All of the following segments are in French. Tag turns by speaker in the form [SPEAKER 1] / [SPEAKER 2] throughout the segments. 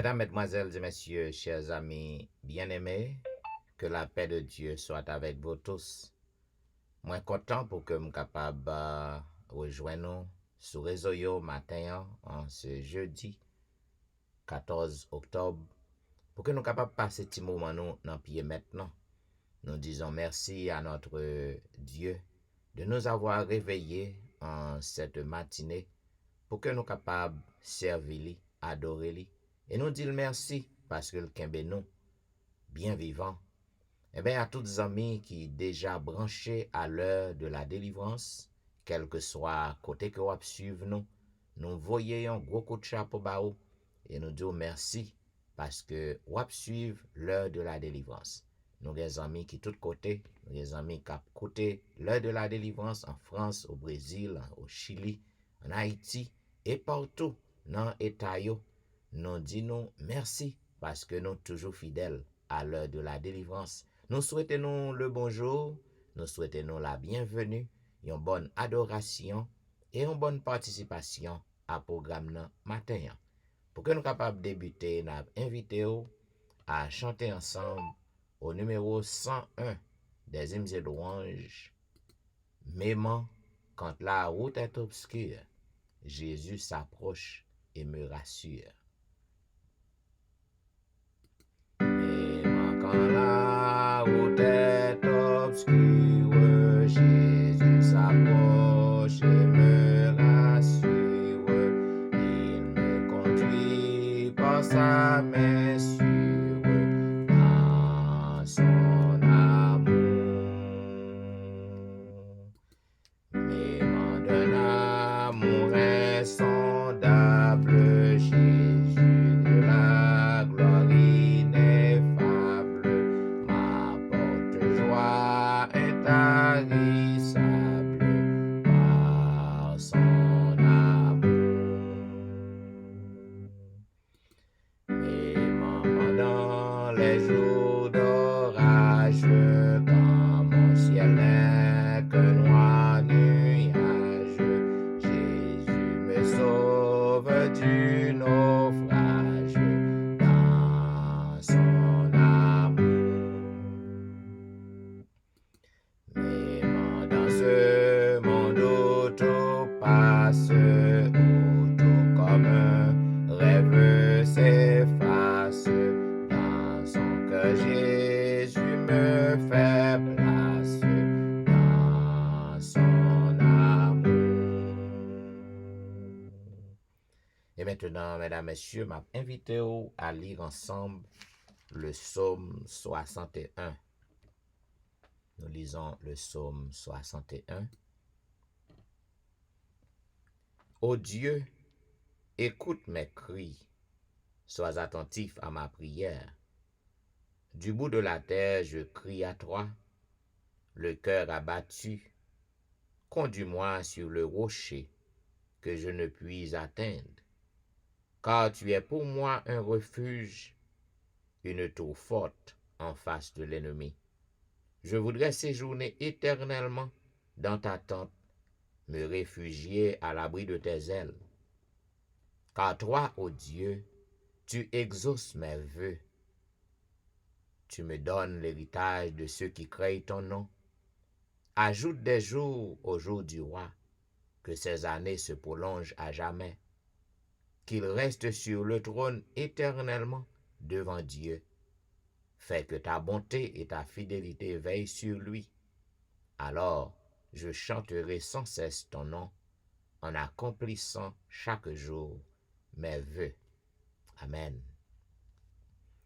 [SPEAKER 1] Mesdames, Mesdemoiselles et Messieurs, chers amis bien-aimés, que la paix de Dieu soit avec vous tous. Moi content pour que je capable rejoindre nous sur réseau yo matin en ce jeudi 14 octobre pour que nous capable passer petit moment nous dans pied maintenant. Nous disons merci à notre Dieu de nous avoir réveillés en cette matinée pour que nous capables servir lui, adorer lui et nous dire merci parce que le kembe nous bien vivant. Eh bien, à toutes les amis qui déjà branchés à l'heure de la délivrance, quel que soit côté que vous suivez nous voyons un gros coup de chapeau bas et nous disons merci parce que vous suivez l'heure de la délivrance. Nous avons des amis qui tous côtés, nous avons des amis qui côté l'heure de la délivrance en France, au Brésil, au Chili, en Haïti et partout dans l'État. Nous disons merci parce que nous sommes toujours fidèles à l'heure de la délivrance. Nous souhaitons le bonjour, nous souhaitons la bienvenue, une bonne adoration et une bonne participation à programme matin. Pour que nous capables de débuter, nous invitons à chanter ensemble au numéro 101 des hymnes et louanges. M'aimant, quand la route est obscure, Jésus s'approche et me rassure. M'aimant, quand la route est obscure, Jésus s'approche et me rassure. Il me conduit par sa main sûre dans son amour. M'aimant d'un amour insondable, Jésus de la gloire ineffable m'apporte joie intarissable par son amour. M'aimant pendant les jours d'orage, quand mon ciel n'est que noir nuage, Jésus me sauve du naufrage dans son amour. M'aimant dans ce monde où tout passe, où tout comme un rêve s'efface, dans son cœur Jésus me fait place dans son amour. Et maintenant, mesdames, messieurs, m'a invité à lire ensemble le psaume 61. Nous lisons le psaume 61. Ô Dieu, écoute mes cris, sois attentif à ma prière. Du bout de la terre, je crie à toi, le cœur abattu. Conduis-moi sur le rocher que je ne puis atteindre, car tu es pour moi un refuge, une tour forte en face de l'ennemi. Je voudrais séjourner éternellement dans ta tente, me réfugier à l'abri de tes ailes. Car toi, ô Dieu, tu exauces mes vœux. Tu me donnes l'héritage de ceux qui craignent ton nom. Ajoute des jours au jour du roi, que ces années se prolongent à jamais, qu'il reste sur le trône éternellement devant Dieu. Fais que ta bonté et ta fidélité veillent sur lui. Alors, je chanterai sans cesse ton nom, en accomplissant chaque jour mes vœux. Amen.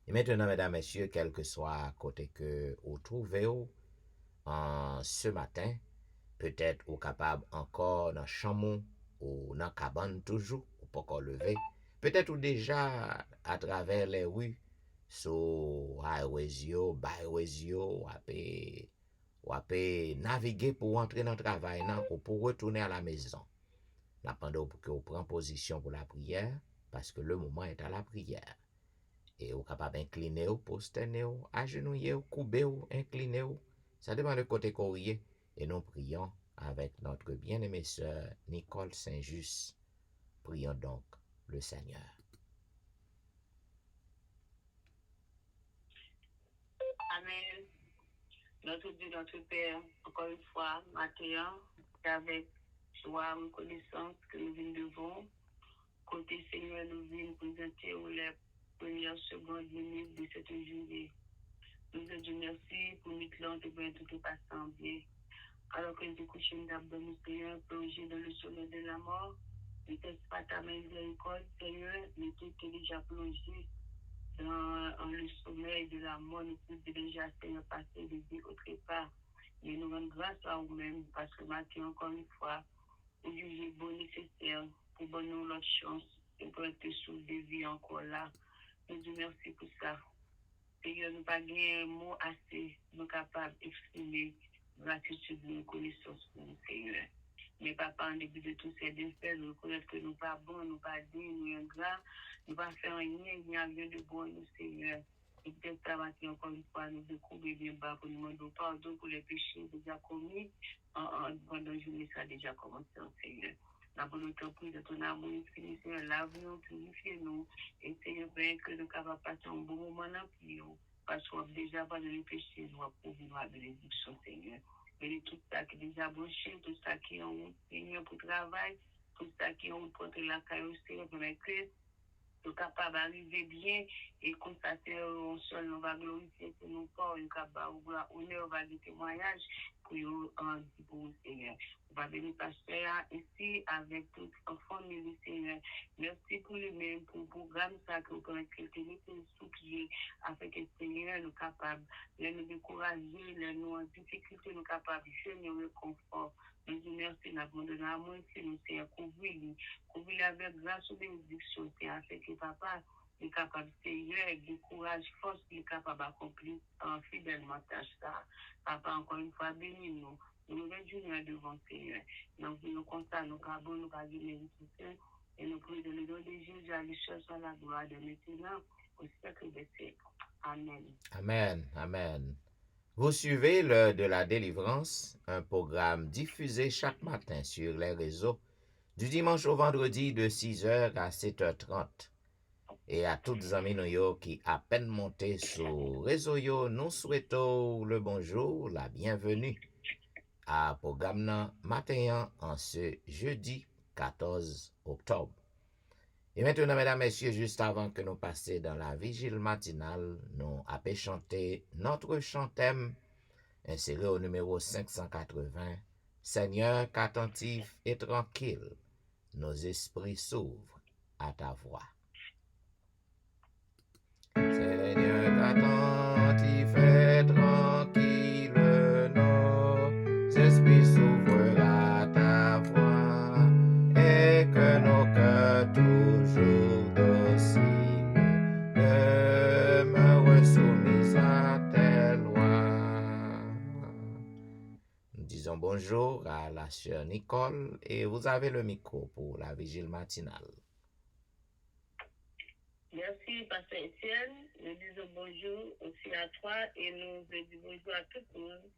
[SPEAKER 1] Et maintenant, mesdames, messieurs, quel que soit côté que vous trouvez en ce matin, peut-être vous capable encore dans chamon ou dans cabane toujours, ou pas encore lever. Peut-être ou déjà à travers les rues, sur highways, byways, ou naviguer pour entrer dans le travail ou pour retourner à la maison. Là, pendant que vous prenez position pour la prière, parce que le moment est à la prière. Et vous capable d'incliner, posterner, agenouiller, couper, incliner. Ça dépend de côté courrier. Et nous prions avec notre bien-aimée sœur Nicole Saint-Just. Prions donc le Seigneur.
[SPEAKER 2] Notre Dieu, notre Père, encore une fois, matin, c'est avec joie, reconnaissance que nous venons devant. Côté Seigneur, nous venons présenter les premières secondes minutes de cette journée. Nous te disons merci pour notre temps de bien tout est passé en bien. Alors que nous couchons dans nous, Seigneur, plongé dans le sommeil de la mort, ne teste pas ta miséricorde, Seigneur, mais tu es déjà plongé dans le sommeil de la mort, nous pouvons déjà, Seigneur, passer de vie autre part. Mais nous rendons grâce à vous-même parce que maintenant, encore une fois, vous jugez bon nécessaire pour donner nous notre chance et pour être sous de vie encore là. Nous disons merci pour ça. Seigneur, nous pas gagné un mot assez, nous capables d'exprimer gratitude et reconnaissance pour nous, Seigneur. Mais papa, en début de tous ces bienfaits, nous reconnaissons que nous pas bons, nous pas dignes, nous ingrats, nous pas faire rien, il n'y a rien de bon, nous, Seigneur. Et peut-être ça va encore une fois nous découvrir bien bas pour nous demander pardon pour les péchés déjà commis pendant la journée, ça a déjà commencé, Seigneur. La volonté de ton amour infini, Seigneur, lave-nous, purifiez-nous, et Seigneur, bien que nous capables de passer un bon moment dans le parce qu'on a déjà pas de les péchés, nous avons pouvoir de bénédiction, Seigneur. Et tout ça qui est déjà branché, tout ça qui est en route, Seigneur, pour travail, tout ça qui est en route pour la carrière, Seigneur, pour les clés, nous capable d'arriver bien et constater au sol, nous va glorifier pour nos corps, nous capable honneur, va des témoignages pour vous, Seigneur. On va venir pasteur ici avec toute la famille, Seigneur. Merci pour lui-même, pour le programme, ça que vous pouvez nous sous pied, afin que Seigneur nous capable de nous décourager, de nous en difficulté, nous capables de jeûner le confort. Nous disons merci, nous avons donné à moi, nous Seigneur, couvrir avec grâce ou bénédiction, afin que papa est capable de Seigneur, avec du courage, force, il est capable d'accomplir fidèlement tâche ça. Papa, encore une fois, bénis-nous. Nous nous réjouissons devant Seigneur. Donc, nous constatons, nous avons, nous avons mérité, et nous prions de le nom de Jésus, à l'issue sur la gloire de maintenant, au siècle des siècles. Amen.
[SPEAKER 1] Amen, amen. Vous suivez l'heure de la délivrance, un programme diffusé chaque matin sur les réseaux, du dimanche au vendredi de 6h à 7h30. Et à toutes les amis qui à peine monté sur réseau yo, nous souhaitons le bonjour, la bienvenue à programme matin en ce jeudi 14 octobre. Et maintenant, mesdames, messieurs, juste avant que nous passions dans la vigile matinale, nous avons chanté notre chant thème inséré au numéro 580, Seigneur, qu'attentif et tranquille, nos esprits s'ouvrent à ta voix. Seigneur, qu'attentif et tranquille, nos esprits s'ouvrent à ta voix, et que nos cœurs toujours dociles demeurent soumis à tes lois. Nous disons bonjour à la sœur Nicole et vous avez le micro pour la vigile matinale.
[SPEAKER 2] Merci, Pasteur Étienne. Nous disons bonjour aussi à toi et nous disons bonjour à tout le monde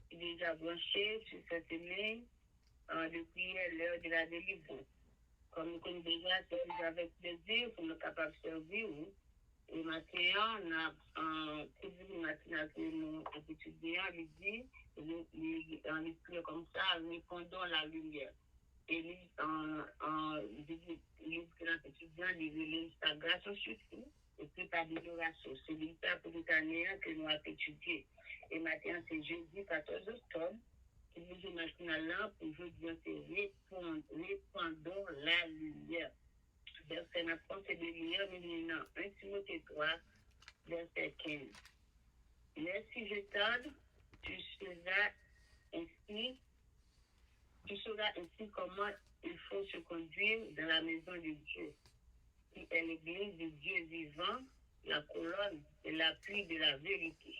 [SPEAKER 2] qui est déjà branché sur cette ligne depuis l'heure de la délivrance. Comme nous connaissons déjà, c'est plus avec plaisir pour nous capables de servir. Et maintenant, on a un cours matinal que nous étudions à midi, en l'esprit comme ça, répondons la lumière. Et les étudiants, les Instagram sont surtout, et puis par l'adoration. C'est l'État pour l'Italien que nous avons étudié. Et maintenant, c'est jeudi 14 octobre. Et nous maintenant là, pour jeudi, c'est répandons la lumière. Verset 9, c'est de lumière, mais 1 Timothée 3, verset 15. Mais si je tarde, tu sauras ainsi comment il faut se conduire dans la maison de Dieu, qui est l'église de Dieu vivant, la colonne et l'appui de la vérité.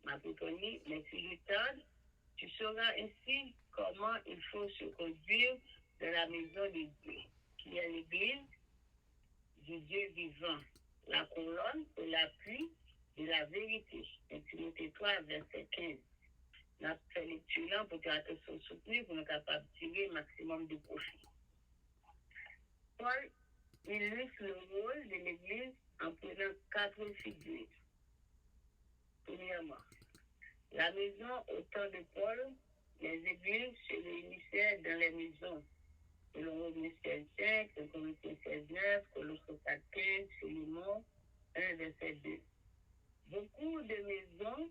[SPEAKER 2] Ma pétonie, mais si je tarde, tu sauras ainsi comment il faut se conduire dans la maison de Dieu, qui est l'église du Dieu vivant, la colonne et l'appui de la vérité. Et Timothée 3, verset 15. Notre lecture là pour que l'attention soutenue pour nous capables de tirer le maximum de profit. Paul illustre le rôle de l'Église en prenant 4 figures. Premièrement, La maison, au temps de Paul, les églises se réunissaient dans les maisons. Selon Romains 16:5, Corinthiens 16:9, Colossiens 4:15, Philémon 1, verset 2. Beaucoup de maisons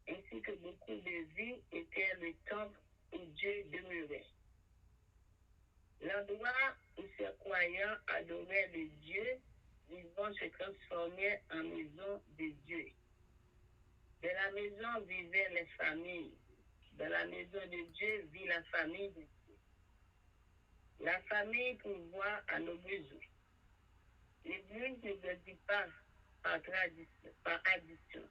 [SPEAKER 2] ainsi que beaucoup de vies étaient le temple où Dieu demeurait. L'endroit où ces croyants adoraient le Dieu vivant se transformait en maison de Dieu. De la maison vivaient les familles. Dans la maison de Dieu vit la famille de Dieu. La famille pourvoit à nos besoins. L'Église ne grandit pas par addition,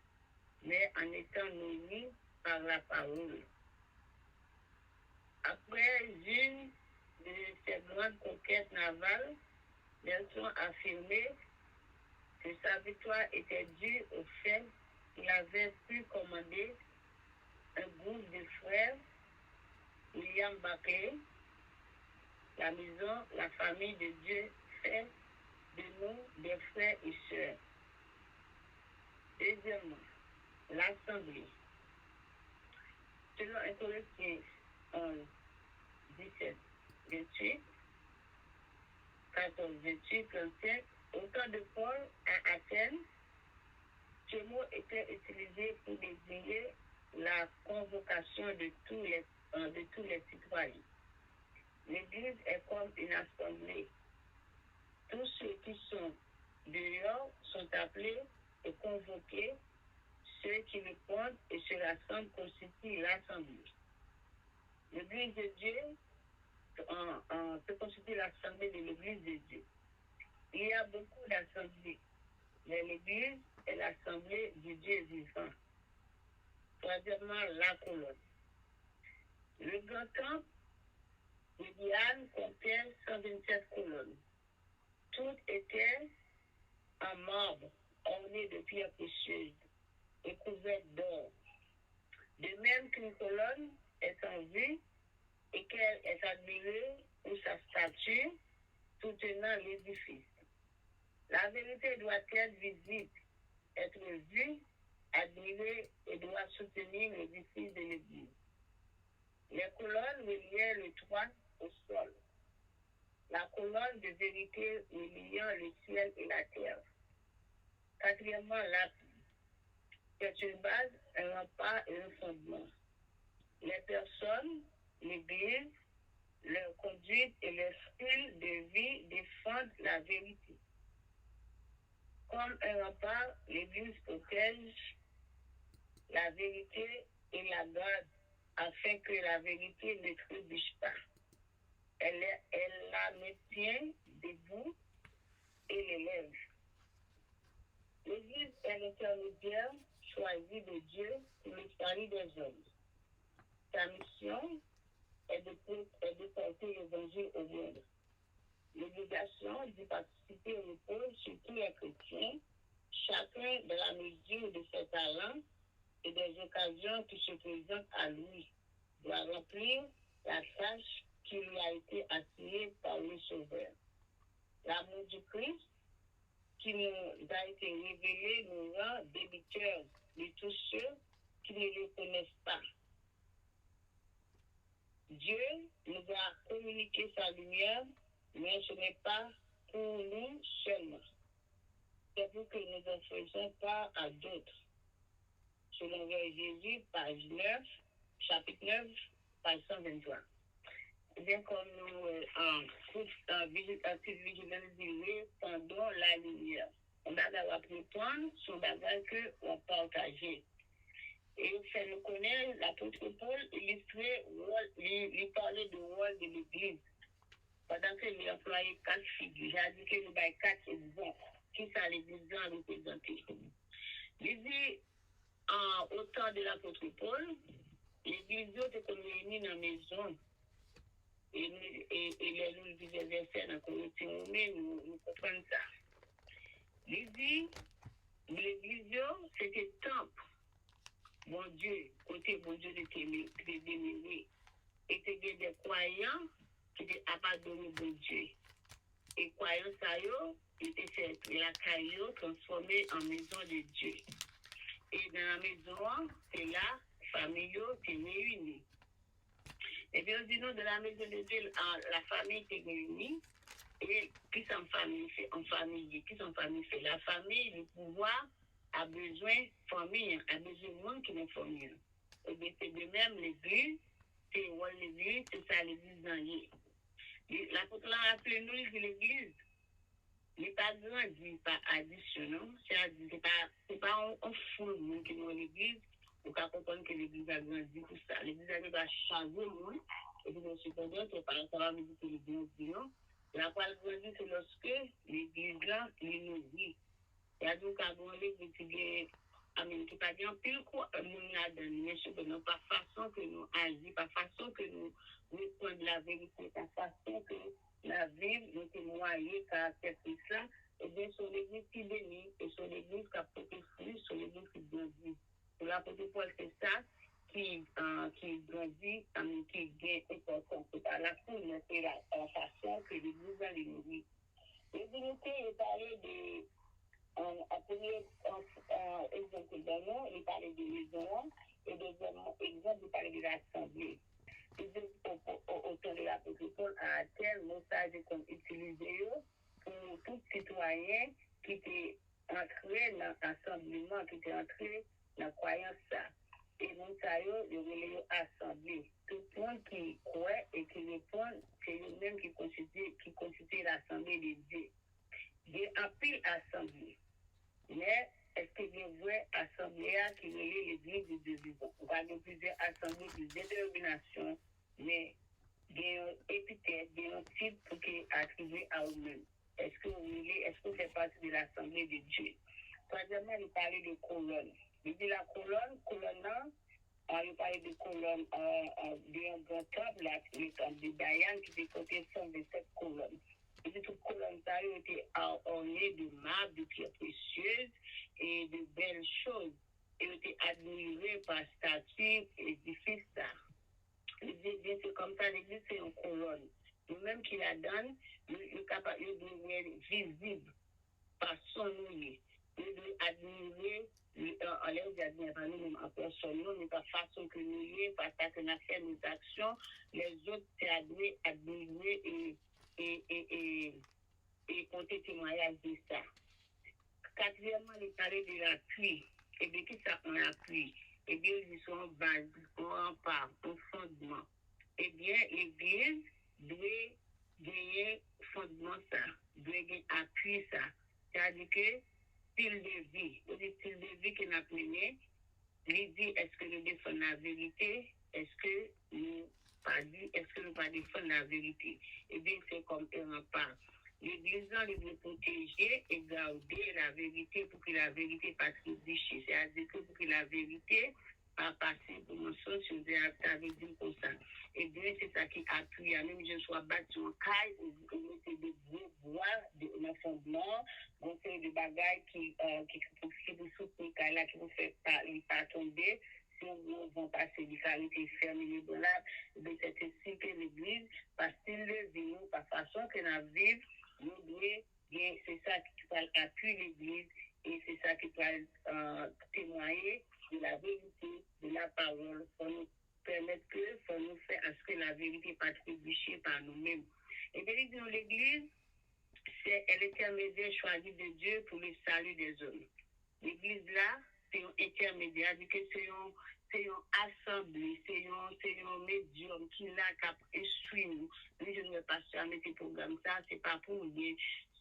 [SPEAKER 2] mais en étant nourrie par la parole. Après une de ces grandes conquêtes navales, Nelson a affirmé que sa victoire était due au fait qu'il avait pu commander un groupe de frères, William Barclay, la maison, la famille de Dieu fait de nous des frères et sœurs. Deuxièmement, l'Assemblée. Selon 1 Corinthiens 11, 17, 28, 14, 28, 35, au temps de Paul à Athènes, ce mot était utilisé pour désigner la convocation de tous les citoyens. L'Église est comme une assemblée. Tous ceux qui sont dehors sont appelés et convoqués. Ceux qui répondent et se rassemblent constituent l'assemblée. L'Église de Dieu se constitue l'assemblée de l'Église de Dieu. Il y a beaucoup d'assemblées, mais l'Église est l'assemblée du Dieu vivant. Troisièmement, la colonne. Le grand temple de Diane contient 127 colonnes. Toutes étaient en marbre, ornées de pierres précieuses et couvertes d'or. De même qu'une colonne est en vue et qu'elle est admirée pour sa statue soutenant l'édifice. La vérité doit être visible, être vue, admirée et doit soutenir l'édifice de l'Église. Les colonnes reliaient le toit au sol. La colonne de vérité reliant le ciel et la terre. Quatrièmement, l'appui. C'est une base, un rempart et un fondement. Les personnes, l'Église, leur conduite et leur style de vie défendent la vérité. Comme un rempart, l'Église protège la vérité et la garde afin que la vérité ne trébuche pas. Elle la maintient debout et l'élève. L'Église est l'intermédiaire choisi de Dieu pour le salut des hommes. Sa mission est de porter l'évangile au monde. L'obligation de participer repose sur tous les chrétiens, chacun de la mesure de ses talents et des occasions qui se présentent à lui doit remplir la tâche qui lui a été assignée par le Sauveur. L'amour du Christ qui nous a été révélé nous rend débiteurs de tous ceux qui ne le connaissent pas. Dieu nous a communiqué sa lumière, mais ce n'est pas pour nous seulement. C'est pour que nous en faisions part à d'autres. Selon Jésus, page 9, chapitre 9, page 123. Bien comme nous, active vigilance divine pendant la lumière. On va avoir répondre sur bagage que on partageait. Et fait nous connaître l'apôtre Paul illustrer, lui parler du rôle de l'Église. Pendant que lui employé 4 figures, j'ai dit que nous avons 4 exemples qui sont l'Église a représenté. Il dit, au temps de l'apôtre Paul, l'Église était réunie dans la maison. Et nous disons verset dans Corinthiens, nous comprenons ça. Il dit, l'Église, c'était temple. Mon Dieu, côté bon Dieu était démêlé. Était des croyants qui étaient abandonnés de Dieu. Et croyants, ça y est, étaient fait la caillou transformée en maison de Dieu. Et dans la maison, c'est là, famille est réunie. Et bien, on dit non, de la maison de Dieu, la famille est réunie. Et qui sont famille fait en famille, qui sont famille fait la famille, le pouvoir a besoin de famille, a besoin de monde qui est famille. Et bien, c'est de même l'église, c'est l'église, c'est ça l'église dans l'apôtre l'a appelé nous, l'église. Il n'est pas grandi par addition, non? C'est pas un fou monde qui est dans l'église, pour qu'on comprenne que l'église a grandi pour ça. L'église a changé le monde, et puis, cependant, c'est par rapport à l'église que l'église dit non. La parole grandit, c'est lorsque l'église là, il nous dit. Il y a donc à l'église qui pas bien pile quoi, nous n'a donné, mais pas façon que nous agissons, pas façon que nous répondons la vérité, pas façon que la vie, nous témoignons, caractère tout ça, et bien, sur l'église qui bénit, et sur l'église qui a porté fruit, sur l'église qui grandit. Pour l'apôtre Paul, c'est ça qui grandit, qui gagne importance. C'est pas la foule, mais c'est la façon que l'église a l'église. L'église est parlé de, en premier exemple d'un il parlait de maison, et deuxièmement, exemple, il parlait de l'assemblée. Au temps de l'apôtre Paul, à Athènes, le message est utilisé pour tout citoyen qui était entré dans l'assemblement, qui était entré dans la croyance. Et nous savons, le relais assemblée. Tout le monde qui croit et qui répond, c'est eux-mêmes qui constituent l'assemblée de Dieu. Dieu a pris l'assemblée. Mais est-ce qu'il y a une vraie assemblée qui relie l'église de Dieu vivant? On va de plusieurs assemblées, de déterminations, mais il y a un épithète, il y a un titre pour qu'il attribué à eux-mêmes. Est-ce que vous faites partie de l'assemblée de Dieu? Troisièmement, il parlait de colonne. Il dit la colonne, il parlait de colonne d'un grand temple, le temple de Dayan, qui était côté 127 colonnes. Et toute colonne a été ornée de marbre, de pierres précieuses et de belles choses. Et été admirée par statues et édifices d'art. L'église, c'est comme ça, l'église, c'est une colonne. Nous-mêmes qui la donne, nous sommes capables de être visible par son nouille. Nous devons admirer, en l'air d'admirer par nous-mêmes en personne, mais pas façon que nous y est, pas ça que nous avons fait nos actions. Les autres, c'est admirer et compter témoignage de ça. Quatrièmement, il parlait de la pluie. Et bien, qui ça on la pluie? Eh bien, ils sont en base, en rempart, en fondement. Eh bien, l'église doit gagner fondement ça, doit gagner appui ça. C'est-à-dire que style de vie, le style de vie qu'on a mené, il dit est-ce que nous défendons la vérité? Est-ce que nous pas défendons la vérité? Eh bien, c'est comme un rempart. L'Église doit protéger et garder la vérité pour que la vérité ne passe trébucher. C'est-à-dire que pour que la vérité pas passer pour mensonge, si vous avez dit comme ça. Et bien, c'est ça qui appuie. Même je sois battu en caille, vous mettez des gros bois, des fondements, vous faites des bagailles qui vous soutenir là, qui vous fait pas tomber. Si on va passer des qualités fermées de là, c'est ainsi que l'Église, parce qu'il le vit, par façon que nous vivons, nous devons, c'est ça qui va appuyer l'Église et c'est ça qui va témoigner de la vérité, de la parole, pour nous permettre pour nous faire à ce que la vérité n'est pas trébuchée par nous-mêmes. Et bien, dans l'Église, c'est l'intermédiaire choisi de Dieu pour le salut des hommes. L'Église là, c'est un intermédiaire, c'est une assemblée, c'est un médium qui l'a qu'à instruire nous. Nous, je ne vais pas se mettre ce programme ça, c'est pas pour nous.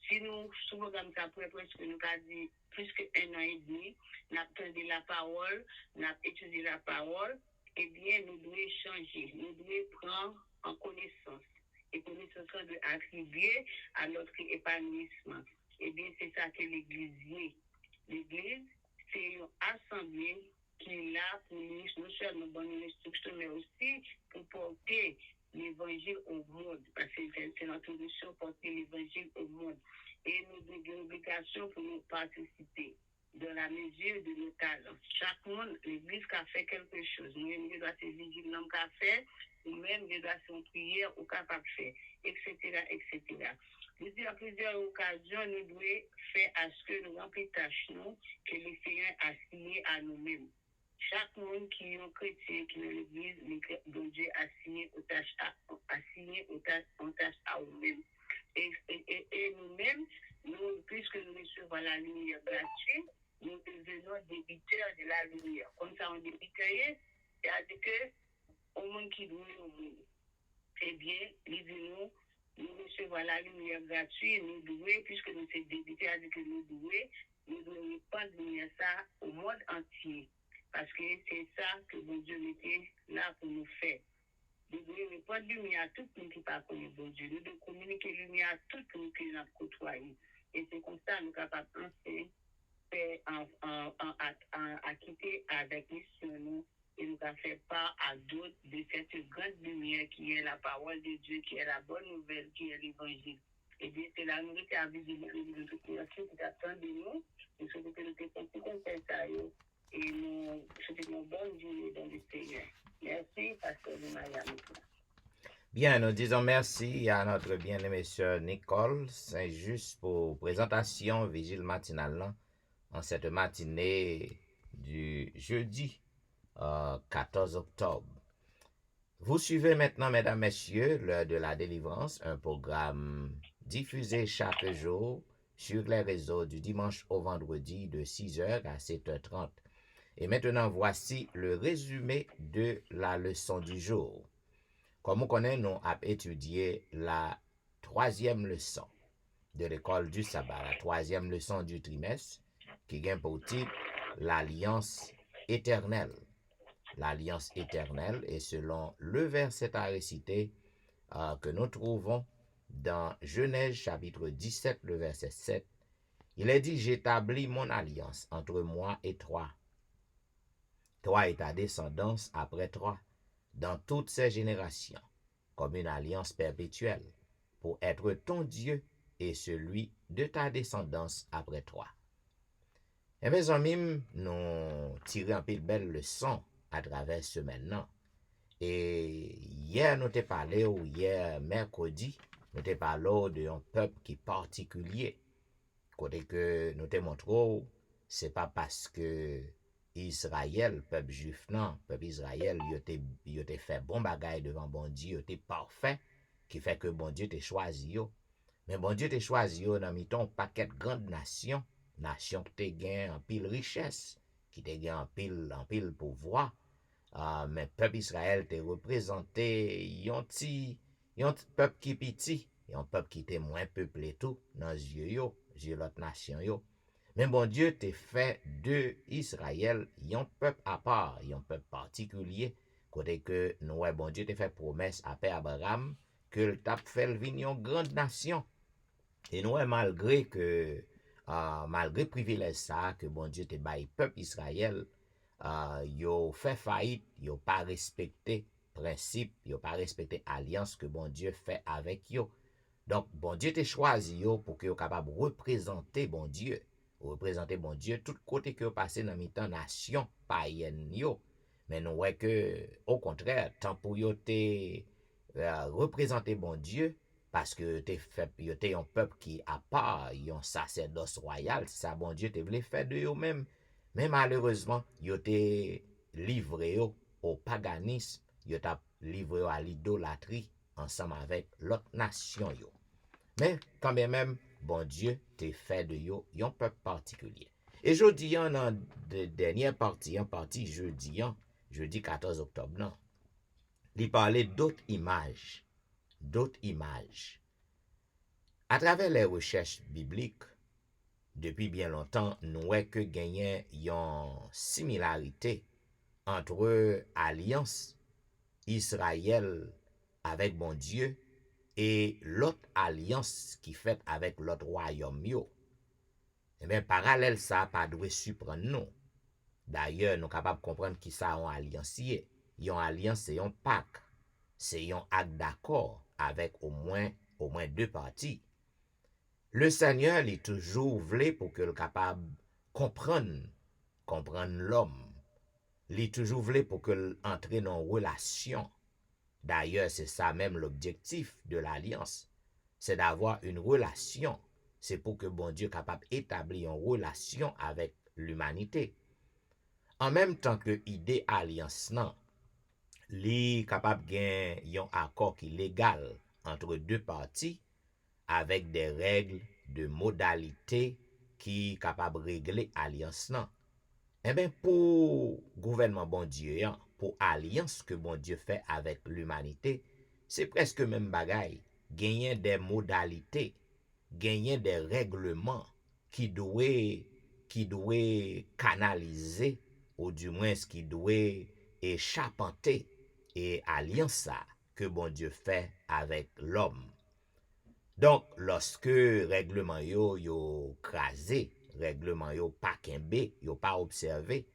[SPEAKER 2] Si nous, ce programme ça, pour presque nous a dit plus qu'un an et demi, nous avons entendu la parole, nous avons étudié la parole, eh bien, nous devons changer, nous devons prendre en connaissance. Et connaissance doit attribuer à notre épanouissement. Eh bien, c'est ça que l'Église est. L'Église, c'est une assemblée qui est là pour nous, non seulement donner l'instruction, mais aussi pour porter l'évangile au monde. Parce que c'est notre mission, porter l'évangile au monde. Et nous avons une obligation pour nous participer dans la mesure de nos talents. Chaque monde, l'Église qui a fait quelque chose. Nous-mêmes, nous doit se vigiler dans le fait, nous-mêmes, nous doit se prière ou capable de faire, etc., etc. À plusieurs occasions, nous devons faire à ce que nous remplissons tâches que le Seigneur a signées à nous-mêmes. Chaque monde qui est un chrétien, qui est dans l'église, donc Dieu a signé aux tâches à nous-mêmes. Et nous-mêmes, puisque nous recevons la lumière gratuite, nous devenons débiteurs de la lumière. Comme ça, on débiteur, c'est-à-dire que au monde qui doit au monde. Eh bien, nous recevons la lumière gratuite, nous devons, puisque nous sommes débiteurs, c'est-à-dire que nous devons répandre la lumière ça au monde entier. Parce que c'est ça que bon Dieu mettait là pour nous faire. Nous devons répandre la lumière à tout le monde qui pas connu bon Dieu. Nous devons communiquer la lumière à tout le monde qui nous a côtoyé. Et c'est comme ça que nous sommes capables de à quitter avec nous et nous avons fait part à d'autres de cette grande lumière qui est la parole de Dieu, qui est la bonne nouvelle, qui est l'évangile. Et bien, c'est la nourriture à visible de toute création qui attend de nous. Nous souhaitons que nous puissions tout comme ça et nous souhaitons une bonne journée dans le Seigneur. Merci, Pasteur de Miami.
[SPEAKER 1] Bien, nous disons merci à notre bien-aimée sœur Nicole Saint-Just pour présentation vigile matinale en cette matinée du jeudi 14 octobre. Vous suivez maintenant, mesdames, messieurs, l'heure de la délivrance, un programme diffusé chaque jour sur les réseaux du dimanche au vendredi de 6h à 7h30. Et maintenant, voici le résumé de la leçon du jour. Comme on connaît, nous avons étudié la 3e leçon de l'école du sabbat, la 3e leçon du trimestre, qui vient pour titre l'alliance éternelle. L'alliance éternelle est selon le verset à réciter que nous trouvons dans Genèse chapitre 17, le verset 7. Il est dit, j'établis mon alliance entre moi et toi et ta descendance après toi, dans toutes ces générations, comme une alliance perpétuelle, pour être ton Dieu et celui de ta descendance après toi. Et mes amis, nous tirons un peu de belles leçons à travers ce maintenant. Et hier, nous t'ai parlé, ou hier, mercredi, nous t'ai parlé d'un peuple qui est particulier. Côté que nous t'ai montré, c'est pas parce que Israël, peuple juif, non, peuple Israël, il a fait bon bagay devant bon Dieu, il était parfait, qui fait que bon Dieu t'a choisi yo. Mais bon Dieu t'a choisi yo dans miton paquet de grandes nations, nations qui t'a gagné en pile richesse, qui t'a gagné en pile pouvoir. Mais peuple Israël t'a représenté yon peuple qui petit, yon peuple qui était moins peuplé tout dans yeux yo, yeux l'autre nation yo. Mais bon Dieu t'a fait de Israël yon peuple à part, yon peuple particulier, côté que nous bon Dieu t'a fait promesse à Père Abraham que le t'a fait venir une grande nation. Et nous malgré que malgré privilège ça que bon Dieu t'a bail peuple Israël, yo fait faillite, yo pas respecté principe, yo pas respecté alliance que bon Dieu fait avec yo. Donc bon Dieu t'a choisi yo pour que yo capable représenter bon Dieu tout côté que yo passé dans mi-temps nation païenne yo. Mais nous ouais que au contraire, tant pour yo te représenter bon Dieu parce que yo te un peuple qui à part, un sacerdoce royal, c'est ça bon Dieu te voulait faire de yo même. Mais malheureusement, yo te livré au paganisme, yo t'a livré à l'idolâtrie ensemble avec l'autre nation yo. Mais quand même, bon Dieu te fait de yo un peuple particulier. Et jeudi, dans la dernière partie, jeudi 14 octobre, non, il parlait d'autres images. À travers les recherches bibliques, depuis bien longtemps, nous voyons que gagné une similarité entre alliance Israël avec bon Dieu et l'autre alliance qui fait avec l'autre royaume yo. Et bien parallèle ça pas doit surprendre nous. D'ailleurs, nous capables de comprendre qui ça en alliance y. Yon alliance c'est un pacte, c'est un acte d'accord avec au moins deux parties. Le Seigneur est toujours voulu pour que le capable comprendre l'homme. Il est toujours voulu pour que entre dans relation. D'ailleurs, c'est ça même l'objectif de l'alliance. c'est d'avoir une relation. C'est pour que bon Dieu capable d'établir une relation avec l'humanité. En même temps que idée alliance nan, li capable gen yon accord qui légal entre deux parties avec des règles de modalité qui capable régler alliance nan. Eh bien, pour gouvernement bon Dieu, pour alliance que bon Dieu fait avec l'humanité, c'est presque même bagaille. Gagner des modalités, gagner des règlements qui doivent canaliser, ou du moins qui doivent échapper et alliance ça que bon Dieu fait avec l'homme. Donc, lorsque règlement yo crasé, règlement yo pas kembe, yo pas observé,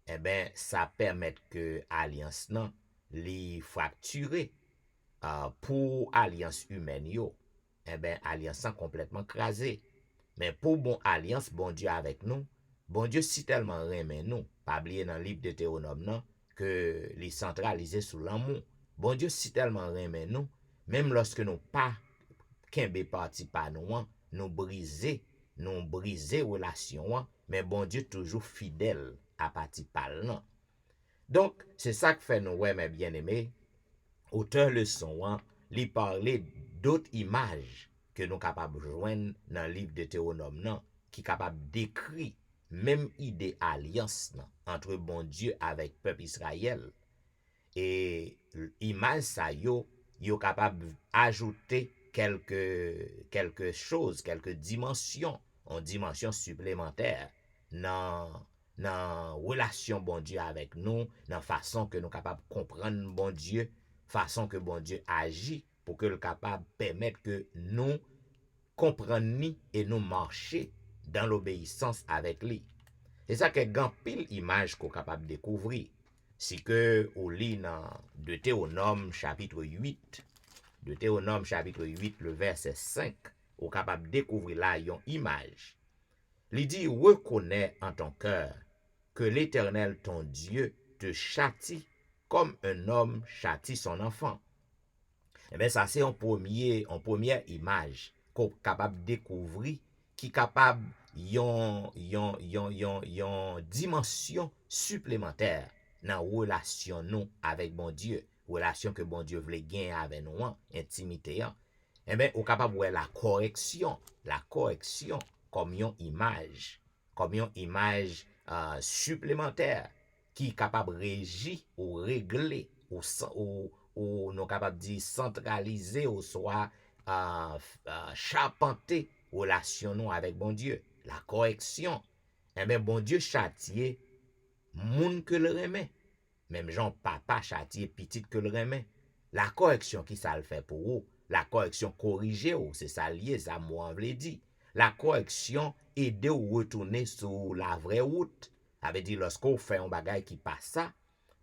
[SPEAKER 1] eh ben, ça permet que alliance nan li fracturé pour alliance humaine yo. Eh ben, alliance nan complètement crasé. Mais pour bon alliance, bon Dieu avec nous, bon Dieu si tellement remen nous, pas oublier dans le livre de Théonome nan, que li centralisé sous l'amour. Bon Dieu si tellement remen nous, même lorsque nous pas kembe parti pa nous briser relation, mais bon Dieu toujours fidèle à parti pal nan. Donc, c'est ça que fait nous, ouais, mes bien-aimés, auteur leçon, li parler d'autres images que nous capables de joindre dans le livre de Théonome nan, qui capable d'écrire même idée alliance nan, entre bon Dieu avec peuple Israël. Et image ça yo capable ajouter quelque chose, quelques dimensions, une dimension supplémentaire dans relation bon Dieu avec nous, dans façon que nous capable comprendre bon Dieu, façon que bon Dieu agit pour que le capable permettre que nous comprenions et nous marcher dans l'obéissance avec lui. C'est ça que grand pile image qu'on capable de découvrir. Si que ou lit dans Deutéronome chapitre 8, Deutéronome chapitre 8, le verset 5, ou capable de découvrir là yon image. Il dit, reconnais en ton cœur que l'Éternel ton Dieu te châtie comme un homme châtie son enfant. Eh bien, ça c'est en première image qu'on capable de découvrir, qui capable yon dimension supplémentaire dans relation nous avec bon Dieu, relation que bon Dieu voulait gagner avec nous, intimité. Eh bien, on capable voir la correction comme une image supplémentaire qui est capable de régir ou régler ou nous capable de dire centraliser ou soit charpenter relation nous avec bon Dieu. La correction. Eh bien, bon Dieu châtier moun que le remet. Même Jean papa châtier petit que le remet. La correction qui ça le fait pour vous. La correction corriger ou c'est ça lié, ça moi vle dit. La correction aider ou retourner sur la vraie route. Ça veut dire lorsqu'on fait un bagage qui passe ça.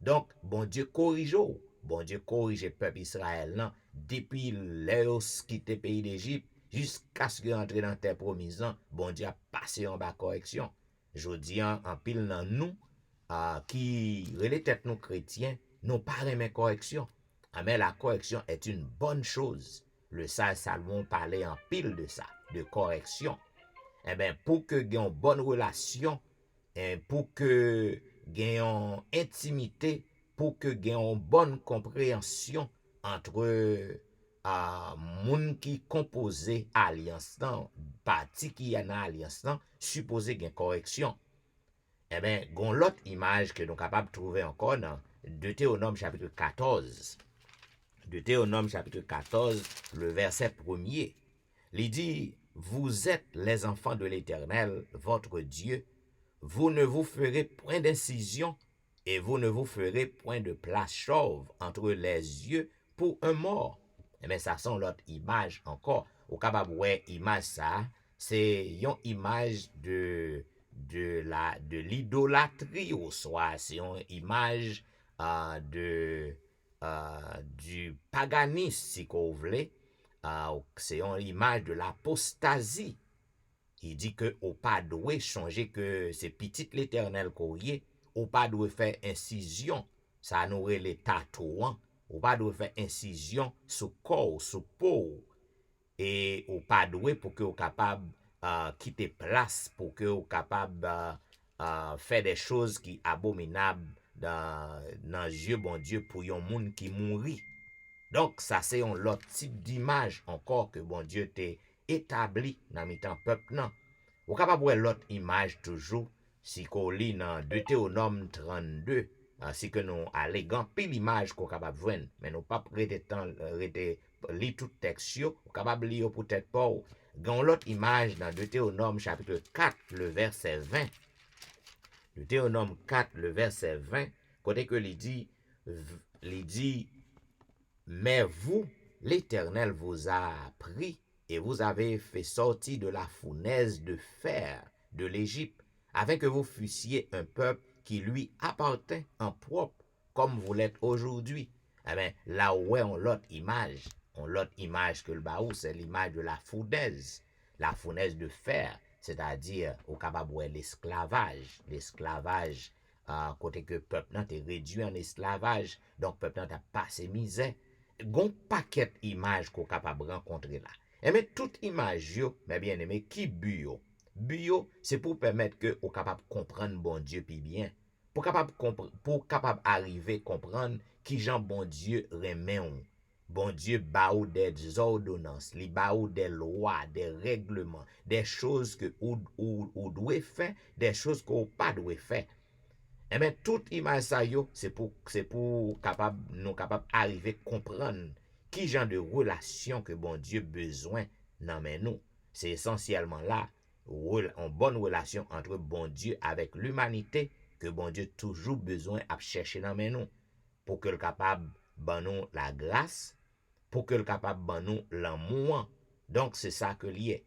[SPEAKER 1] Donc, bon Dieu corrige ou. Bon Dieu corrige le peuple Israël non, depuis leur quitter le pays d'Égypte jusqu'à ce qu'ils entrent dans terre promise. Bon Dieu a passé en bas correction. Je dis en pile dans nous qui relève tête nous chrétiens, nous pas remet correction. Mais la correction est une bonne chose. Le sage Salomon parlait en pile de ça, de correction. Eh bien, pour que gagne une bonne relation, pour que gagne une intimité, pour que gagne une bonne compréhension entre moun qui composé alliance nan, parti qui y a dans alliance nan, supposé gagne correction. Eh bien, gon l'autre image que nous capables de trouver encore dans Deutéronome chapitre 14. Deutéronome chapitre 14, le verset 1er. Il dit, vous êtes les enfants de l'Éternel, votre Dieu. Vous ne vous ferez point d'incision et vous ne vous ferez point de place chauve entre les yeux pour un mort. Eh bien, ça sont l'autre image encore. Au capable ouais, image ça, c'est une image de l'idolâtrie au soit, c'est une image du paganisme si vous voulez, c'est une image de l'apostasie. Il dit que au pas doit changer que c'est petit l'Éternel courrier, au pas doit faire incision, ça nous les tatouants, au pas doit faire incision sous corps, sous peau. et ou pas doué pour que vous capable quitter place pour que vous capable faire des choses qui abominables dans yeux bon Dieu pour un monde qui mourit. Donc ça c'est un autre type d'image encore que bon Dieu t'a établi dans mi-temps peuple non. Ou capable voir l'autre image toujours si qu'on lit dans Deutéronome 32 si que nous allons pile l'image qu'on capable voir mais nous pas prêter temps lire tout texte ou capable lire peut-être pas dans l'autre image dans Deutéronome chapitre 4 le verset 20. Deutéronome 4 le verset 20 côté que il dit mais vous, l'Éternel vous a pris et vous avez fait sortir de la fournaise de fer de l'Égypte, afin que vous fussiez un peuple qui lui appartint en propre, comme vous l'êtes aujourd'hui. Eh bien, là où on l'autre image que le baou, c'est l'image de la fournaise de fer, c'est-à-dire au capable l'esclavage, côté que peuple n'a été réduit en esclavage, donc peuple n'a passé misère. Gon paquet image qu'on capable rencontrer là. Et mais toute image yo, mais bien aimé, qui buyo? Buyo, c'est pour permettre que ou capable comprendre bon Dieu puis bien. Pour capable arriver comprendre qui Jean bon Dieu remet on. Bon Dieu ba ou des ordonnances, li ba ou des lois, des règlements, des choses que ou doit faire, des choses qu'on pas doit faire. Eh bien, toute image ça yo, c'est pour capable nous capable arriver comprendre qui genre de relation que bon Dieu besoin dans nous. C'est essentiellement là une bonne relation entre bon Dieu avec l'humanité que bon Dieu toujours besoin à chercher dans nous pour que le capable ban nous la grâce, pour que le capable ban nous l'amour. Donc c'est ça que lié.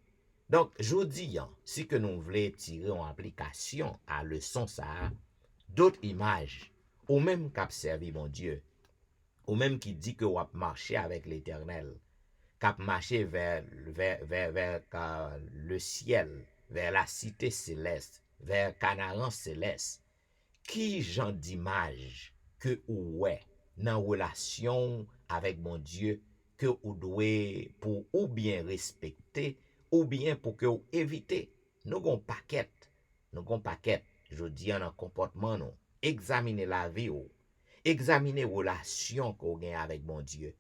[SPEAKER 1] Donc je dis si que nous voulons tirer en application à leçon ça d'autres images, ou même qui servi mon Dieu, ou même qui dit que vous marcher avec l'Éternel, qui marcher vers le ciel, vers la cité céleste, vers Canaan céleste, qui genre d'image que ou ouais dans relation avec mon Dieu que ou doit pour ou bien respecter ou bien pour que ou éviter. Nous gon paquet, je dis en comportement nous, examiner la vie ou, examiner relation qu'on gagne avec mon Dieu.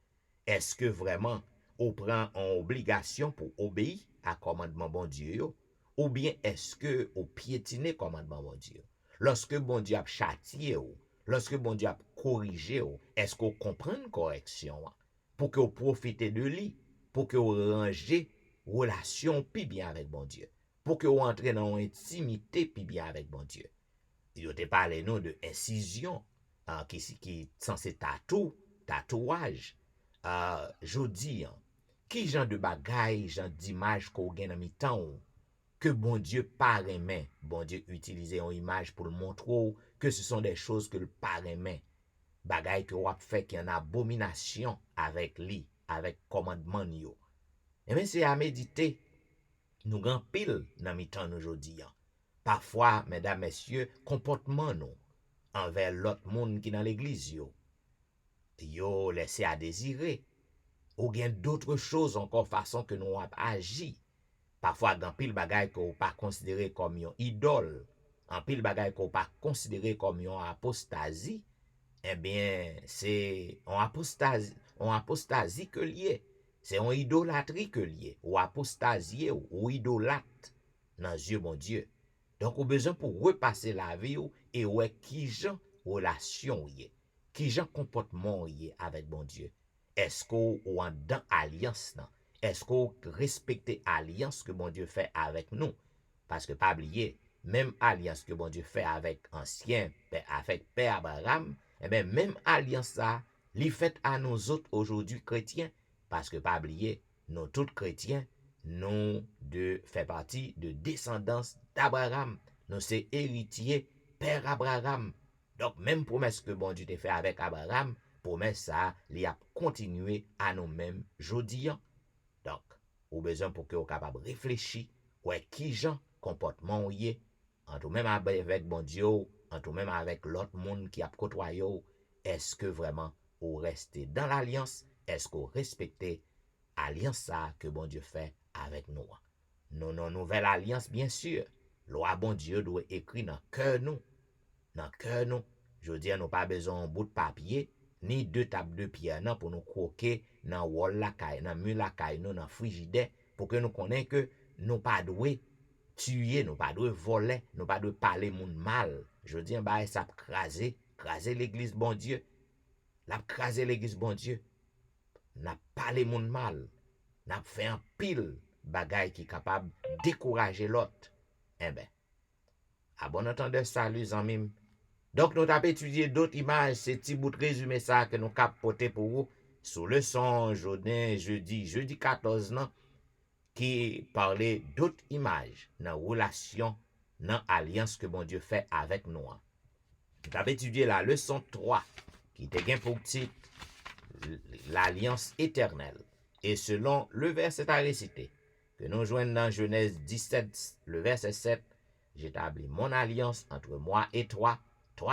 [SPEAKER 1] Est-ce que vraiment on prend en obligation pour obéir à commandement bon Dieu ou bien est-ce que on piétine commandement bon Dieu? Lorsque bon Dieu a châtié ou, lorsque bon Dieu a corrigé ou, est-ce qu'on comprend une correction pour que vous profitez de lui, pour que vous rangez relation plus bien avec bon Dieu, pour que vous entrez dans une intimité plus bien avec bon Dieu. Il te parlé nous de incision qui est censé tatouage. Je dis, qui genre de bagaille, genre d'image qu'on gagne en mi-temps que bon Dieu pas aimé, bon Dieu utilisé en image pour le montrer que ce sont des choses que le pas aimé, bagaille que wap fait qui en abomination avec lui, avec commandement yo. Et bien c'est à méditer. Nous grand pile dans mi-temps aujourd'hui. Parfois, mesdames, messieurs, comportement nous envers l'autre monde qui dans l'église yo laissé à désirer. Ou bien d'autres choses encore façon que nous avons agi. Parfois, dans pile bagay qu'on pas considéré comme une idole, en pile bagay qu'on pas considéré comme une apostasie, eh bien, c'est en apostasie que lié. C'est en idolâtrie que lié, ou apostasie ou idolâtre dans Dieu, mon Dieu. Donc, on a besoin pour repasser la vie et ouais, qui genre relation y qui genre comportement y avec mon Dieu. Est-ce qu'on en dans alliance non? Est-ce qu'on respecte l'alliance que bon Dieu fait avec nous? Parce que pas oublier, même alliance que bon Dieu fait avec ancien, avec Père Abraham, eh bien, même alliance ça, li fait à nous autres aujourd'hui chrétiens. Parce que pas oublier, nous tous chrétiens, nous de fait partie de descendance d'Abraham. Nous c'est héritier Père Abraham. Donc, même promesse que bon Dieu te fait avec Abraham, promesse ça, li a continué à nous-mêmes jodi. Donc, ou besoin pour que vous capable réfléchir, ouais, qui genre comportement ou y en tout même avec bon Dieu, en tout même avec l'autre monde qui a côtoyé, est-ce que vraiment vous restez dans l'alliance, est-ce que vous respectez alliance ça que bon Dieu fait avec nous. Non, nouvelle alliance, bien sûr. Loi bon Dieu doit écrire dans le cœur nous. Dans le cœur nous. Je veux dire, nous pas besoin d'un bout de papier, ni deux tables de pierre non, pour nous croquer dans le wall la caille, dans le mur la caille, dans le frigidaire, pour que nous connaissions que nous pas doué tuer, nous pas doué voler, nous pas doué parler moun mal. Je veux dire, bah, ça craser l'église bon Dieu. L'a craser l'église bon Dieu. N'a parlé moun mal. N'a fait un pile bagay qui capable décourager l'autre. Eh ben, à bon entendeur, salut, zanmim. Donc, nous avons étudié d'autres images, c'est petit bout de résumé ça que nous capoter pour vous sous le son jeudi 14 non, qui parlait d'autres images dans la relation, dans l'alliance que bon Dieu fait avec nous. Nous avons étudié la leçon 3 qui était pour titre l'alliance éternelle. Et selon le verset à réciter, que nous joignons dans Genèse 17, le verset 7, j'établis mon alliance entre moi et toi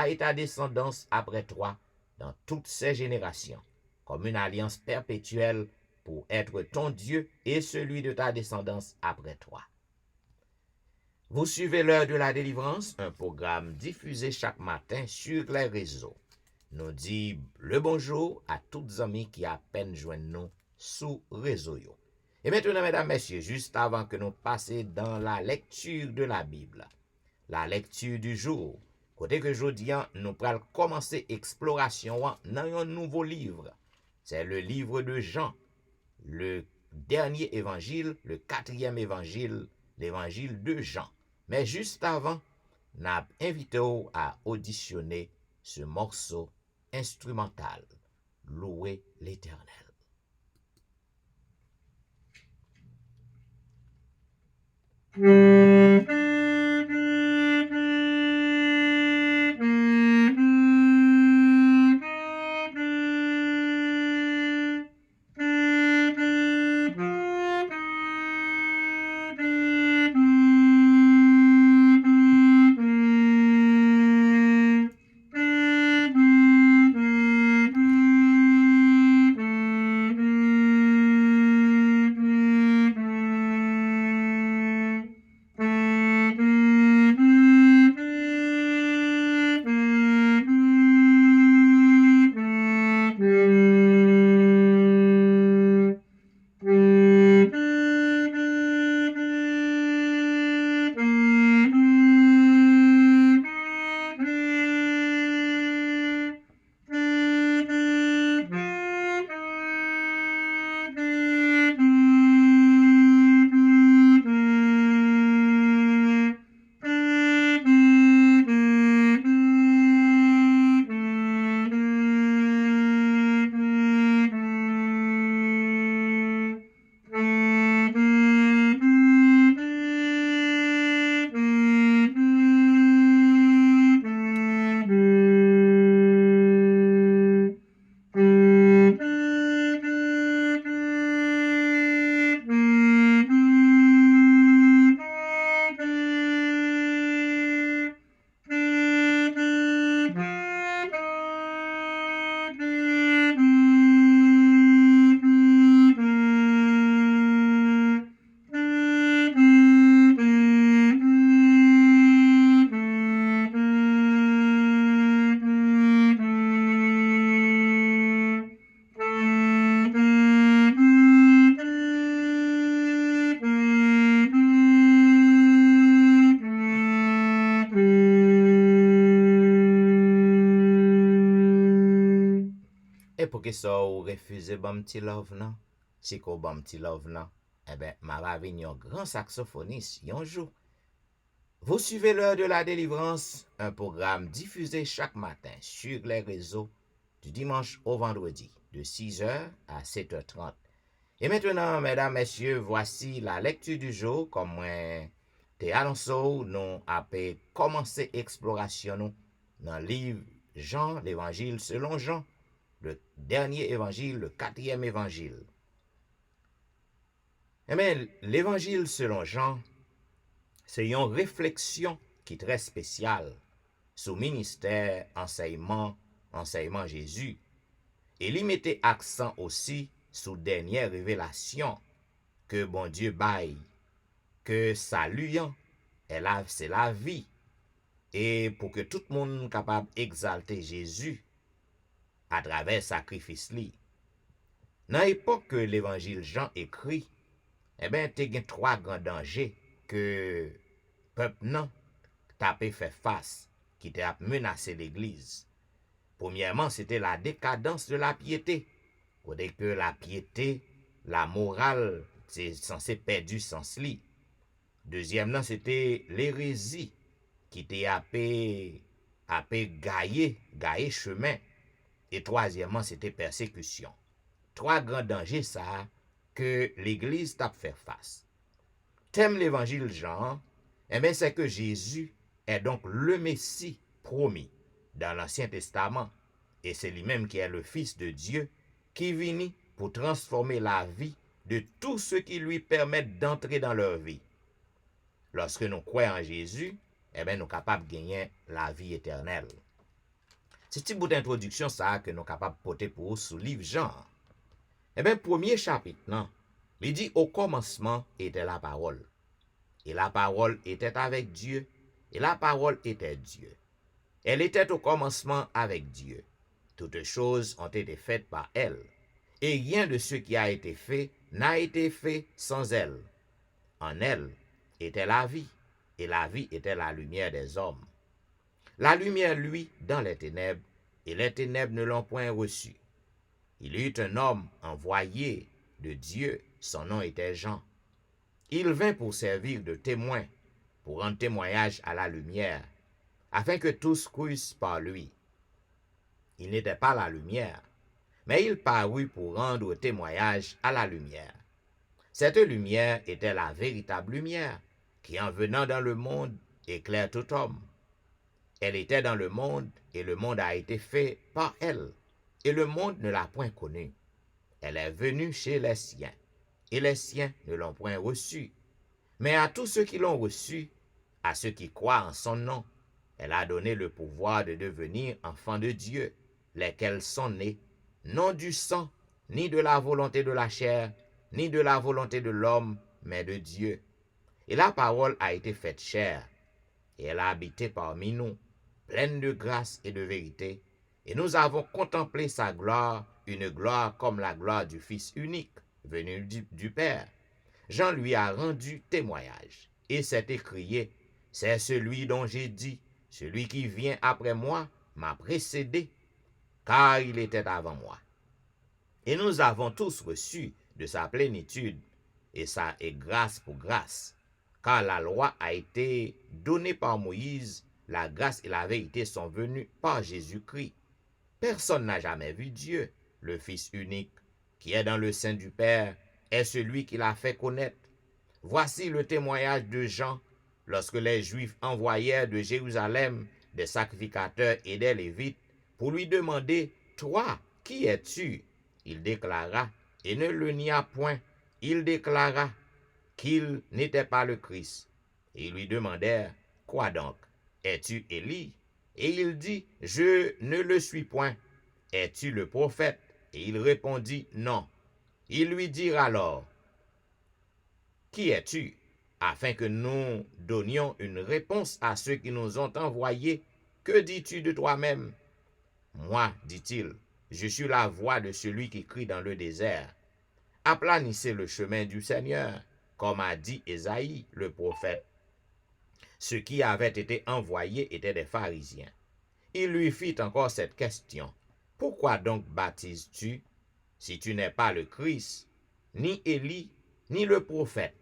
[SPEAKER 1] et ta descendance après toi, dans toutes ces générations, comme une alliance perpétuelle pour être ton Dieu et celui de ta descendance après toi. Vous suivez l'heure de la délivrance, un programme diffusé chaque matin sur les réseaux. Nous dit le bonjour à toutes les amis qui à peine joignent nous sous réseau. Et maintenant, mesdames, messieurs, juste avant que nous passions dans la lecture de la Bible, la lecture du jour, côté que jeudi, nous allons commencer exploration dans un nouveau livre. C'est le livre de Jean, le dernier évangile, le 4e évangile, l'évangile de Jean. Mais juste avant, nous avons invité à auditionner ce morceau instrumental, Louer l'Éternel. Et pour que ça ou refuse bon petit love non, si qu'on bon petit love non, eh ben m'a va venir un grand saxophoniste un jour. Vous suivez l'heure de la délivrance, un programme diffusé chaque matin sur les réseaux du dimanche au vendredi de 6h à 7h30. Et maintenant, mesdames, messieurs, voici la lecture du jour. Comme moi, t'es annoncé, nous avons commencé l'exploration dans le livre Jean, l'évangile selon Jean, le dernier évangile, le 4e évangile. Eh bien, l'évangile selon Jean, c'est une réflexion qui est très spéciale sur le ministère enseignement Jésus. Et il mettait accent aussi sous dernière révélation que bon Dieu baille, que salut, c'est la vie. Et pour que tout le monde capable d'exalter Jésus à travers sacrifice li. Dans l'époque que l'évangile Jean écrit, eh bien, il y a trois grands dangers que le peuple non t'a fait face, qui t'a menacé l'église. Premièrement, c'était la décadence de la piété. Dès que la piété, la morale, c'est censé perdre du sens li. Deuxièmement, c'était l'hérésie qui était appelé gailler chemin. Et troisièmement, c'était persécution. Trois grands dangers, ça, que l'Église t'a fait face. Thème l'évangile Jean, eh bien, c'est que Jésus est donc le Messie promis dans l'Ancien Testament. Et c'est lui-même qui est le Fils de Dieu qui vient pour transformer la vie de tous ceux qui lui permettent d'entrer dans leur vie. Lorsque nous croyons en Jésus, eh bien, nous sommes capables de gagner la vie éternelle. C'est un petit bout d'introduction ça que nous sommes capables de porter pour vous sous le livre Jean. Eh bien, premier chapitre, non, il dit au commencement était la parole. Et la parole était avec Dieu, et la parole était Dieu. Elle était au commencement avec Dieu. Toutes choses ont été faites par elle, et rien de ce qui a été fait n'a été fait sans elle. En elle était la vie, et la vie était la lumière des hommes. La lumière, lui, dans les ténèbres, et les ténèbres ne l'ont point reçue. Il y eut un homme envoyé de Dieu, son nom était Jean. Il vint pour servir de témoin, pour rendre témoignage à la lumière, afin que tous crussent par lui. Il n'était pas la lumière, mais il parut pour rendre témoignage à la lumière. Cette lumière était la véritable lumière, qui en venant dans le monde éclaire tout homme. Elle était dans le monde, et le monde a été fait par elle, et le monde ne l'a point connue. Elle est venue chez les siens, et les siens ne l'ont point reçue. Mais à tous ceux qui l'ont reçue, à ceux qui croient en son nom, elle a donné le pouvoir de devenir enfants de Dieu, lesquels sont nés, non du sang, ni de la volonté de la chair, ni de la volonté de l'homme, mais de Dieu. Et la parole a été faite chair, et elle a habité parmi nous, pleine de grâce et de vérité, et nous avons contemplé sa gloire, une gloire comme la gloire du Fils unique, venu du Père. Jean lui a rendu témoignage, et s'est écrié, c'est celui dont j'ai dit, celui qui vient après moi m'a précédé, car il était avant moi. Et nous avons tous reçu de sa plénitude, et ça est grâce pour grâce, car la loi a été donnée par Moïse, la grâce et la vérité sont venues par Jésus-Christ. Personne n'a jamais vu Dieu, le Fils unique, qui est dans le sein du Père, est celui qui l'a fait connaître. Voici le témoignage de Jean, lorsque les Juifs envoyèrent de Jérusalem des sacrificateurs et des Lévites pour lui demander, « Toi, qui es-tu » Il déclara, et ne le nia point, il déclara qu'il n'était pas le Christ. Et ils lui demandèrent, « Quoi donc? Es-tu Élie » Et il dit, « Je ne le suis point. Es-tu le prophète » Et il répondit, « Non. » Ils lui dirent alors, « Qui es-tu » afin que nous donnions une réponse à ceux qui nous ont envoyés. « Que dis-tu de toi-même » Moi, dit-il, je suis la voix de celui qui crie dans le désert. Aplanissez le chemin du Seigneur, comme a dit Ésaïe, le prophète. Ceux qui avaient été envoyés étaient des pharisiens. Il lui fit encore cette question. Pourquoi donc baptises-tu, si tu n'es pas le Christ, ni Élie, ni le prophète?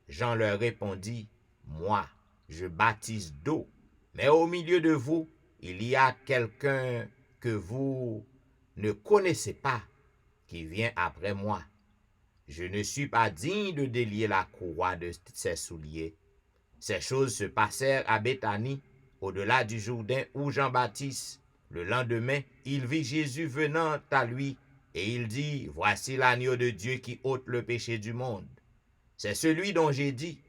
[SPEAKER 1] Jean leur répondit, moi, je baptise d'eau, mais au milieu de vous, il y a quelqu'un que vous ne connaissez pas, qui vient après moi. Je ne suis pas digne de délier la courroie de ses souliers. Ces choses se passèrent à Béthanie, au-delà du Jourdain où Jean-Baptiste. Le lendemain, il vit Jésus venant à lui, et il dit, voici l'agneau de Dieu qui ôte le péché du monde. C'est celui dont j'ai dit,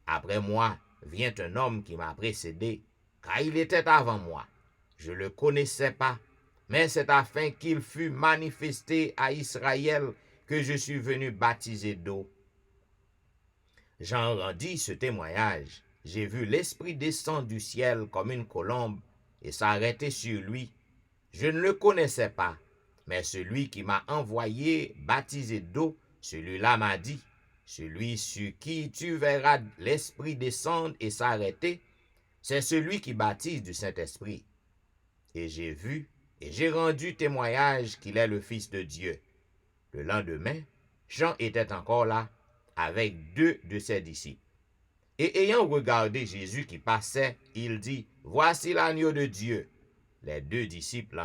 [SPEAKER 1] après moi vient un homme qui m'a précédé, car il était avant moi. Je ne le connaissais pas, mais c'est afin qu'il fût manifesté à Israël que je suis venu baptiser d'eau. Jean rendit ce témoignage. J'ai vu l'Esprit descendre du ciel comme une colombe et s'arrêter sur lui. Je ne le connaissais pas, mais celui qui m'a envoyé baptiser d'eau, celui-là m'a dit, celui sur qui tu verras l'Esprit descendre et s'arrêter, c'est celui qui baptise du Saint-Esprit. Et j'ai vu et j'ai rendu témoignage qu'il est le Fils de Dieu. Le lendemain, Jean était encore là, avec 2 de ses disciples. Et ayant regardé Jésus qui passait, il dit, « Voici l'agneau de Dieu. » Les 2 disciples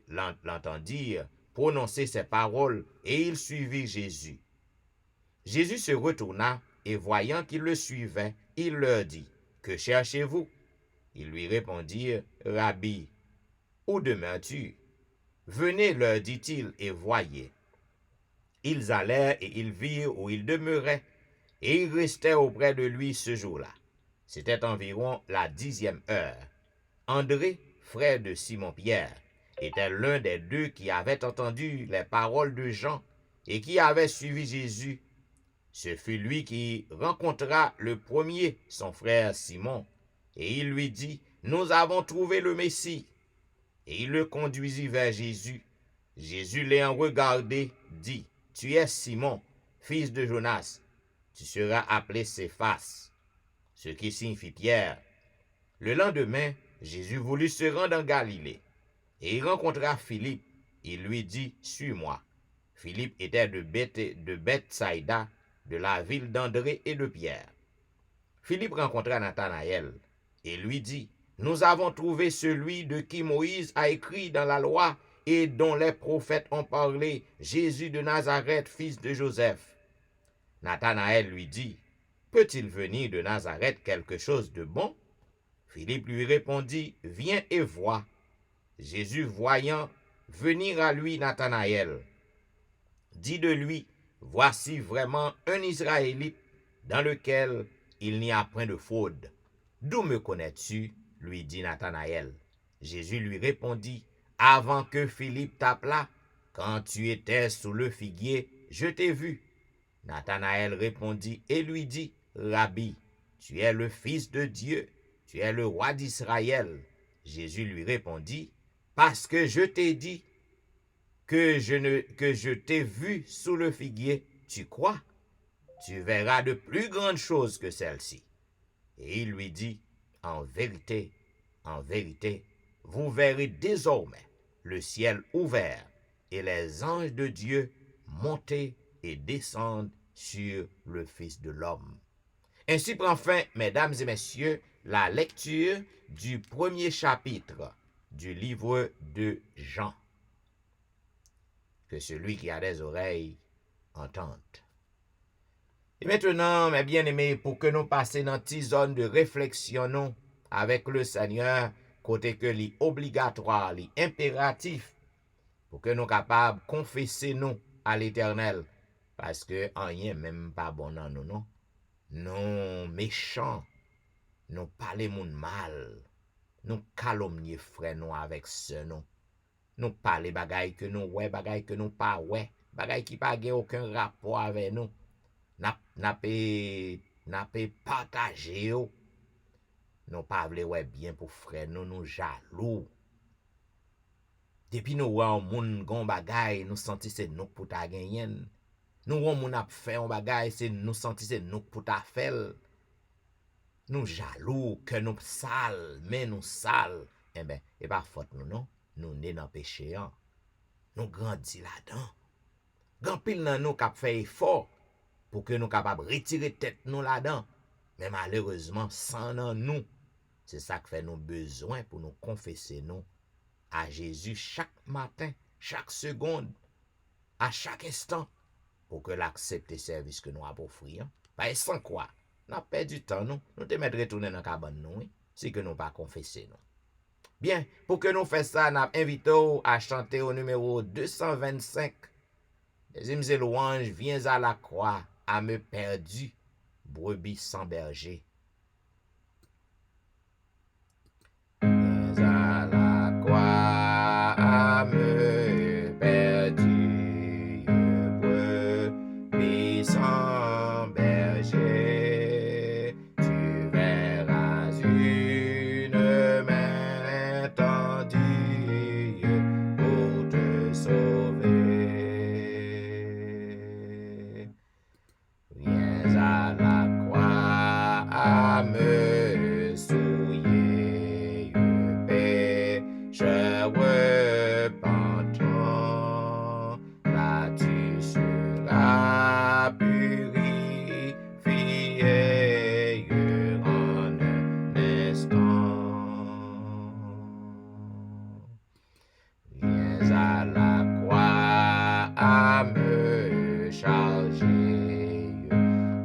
[SPEAKER 1] l'entendirent prononcer ces paroles, et ils suivirent Jésus. Jésus se retourna, et voyant qu'ils le suivaient, il leur dit, « Que cherchez-vous » Ils lui répondirent, « Rabbi, où demeures-tu » Venez, leur dit-il, et voyez. Ils allèrent et ils virent où il demeurait, et ils restèrent auprès de lui ce jour-là. C'était environ la 10e heure. André, frère de Simon-Pierre, était l'un des 2 qui avaient entendu les paroles de Jean et qui avait suivi Jésus. Ce fut lui qui rencontra le premier son frère Simon, et il lui dit, « Nous avons trouvé le Messie. » Et il le conduisit vers Jésus. Jésus l'ayant regardé, dit, « Tu es Simon, fils de Jonas. Tu seras appelé Céphas, ce qui signifie Pierre. » Le lendemain, Jésus voulut se rendre en Galilée, et il rencontra Philippe. Il lui dit, « Suis-moi. » Philippe était de Bethsaïda, de la ville d'André et de Pierre. Philippe rencontra Nathanaël, et lui dit, « Nous avons trouvé celui de qui Moïse a écrit dans la loi, et dont les prophètes ont parlé, Jésus de Nazareth, fils de Joseph. » Nathanaël lui dit, « Peut-il venir de Nazareth quelque chose de bon ?» Philippe lui répondit, « Viens et vois. » Jésus, voyant venir à lui Nathanaël, dit de lui, « Voici vraiment un Israélite dans lequel il n'y a point de fraude. » « D'où me connais-tu » lui dit Nathanaël. Jésus lui répondit, « Avant que Philippe t'appelât, quand tu étais sous le figuier, je t'ai vu. » Nathanaël répondit et lui dit, « Rabbi, tu es le Fils de Dieu, tu es le roi d'Israël. » Jésus lui répondit, « Parce que je t'ai dit que je t'ai vu sous le figuier, tu crois? Tu verras de plus grandes choses que celles-ci. » Et il lui dit, « En vérité, vous verrez désormais le ciel ouvert et les anges de Dieu monter et descendre sur le Fils de l'homme. » Ainsi prend fin, mesdames et messieurs, la lecture du premier chapitre du livre de Jean. Que celui qui a des oreilles entende. Et maintenant, mes bien-aimés, pour que nous passions dans une zone de réflexion non, avec le Seigneur, côté que li obligatoire, li impératif, pour que nous capables de confesser nous à l'Éternel, parce que rien même pas bon dans nous, non? Nous méchants, nous parlons moun mal, nous calomnier frère nous avec ce nous. Nous parlons bagay que nous ouais, bagay que nous pas ouais, bagay qui pas aucun rapport avec nous. N'a pas partagé yo. Nous pas vle ouais bien pour frère nous jaloux. Depuis nous wè moun gon bagay, nous senti c'est nous pour ta genyen. Nous wè moun ap fait un bagay, c'est nous senti c'est nous pour ta fel. Nous jaloux que nous sale, mais nous sale. Eh ben, et pas faute nous non. Nous né dans péché hein. Nous grandi là-dedans. Grand pile nan nous k'ap fait effort pour que nous capables retirer tête nous là-dedans. Mais malheureusement, sans nous, c'est ça que fait nous besoin pour nous confesser nous à Jésus chaque matin, chaque seconde, à chaque instant, pour que l'accepte service que nous avons offert. Pas sans quoi, nous avons perdu du temps, nous te mettre retourner dans la cabane nous, si que nous pas confesser nous. Bien, pour que nous fassions ça, nous invitons à chanter au numéro 225. Les hymnes et louanges, viens à la croix, à me perdu, brebis sans berger. Viens à la croix, à me perdu, me souiller, pécheur repentant, là tu seras purifié en un instant. Viens à la croix à me charger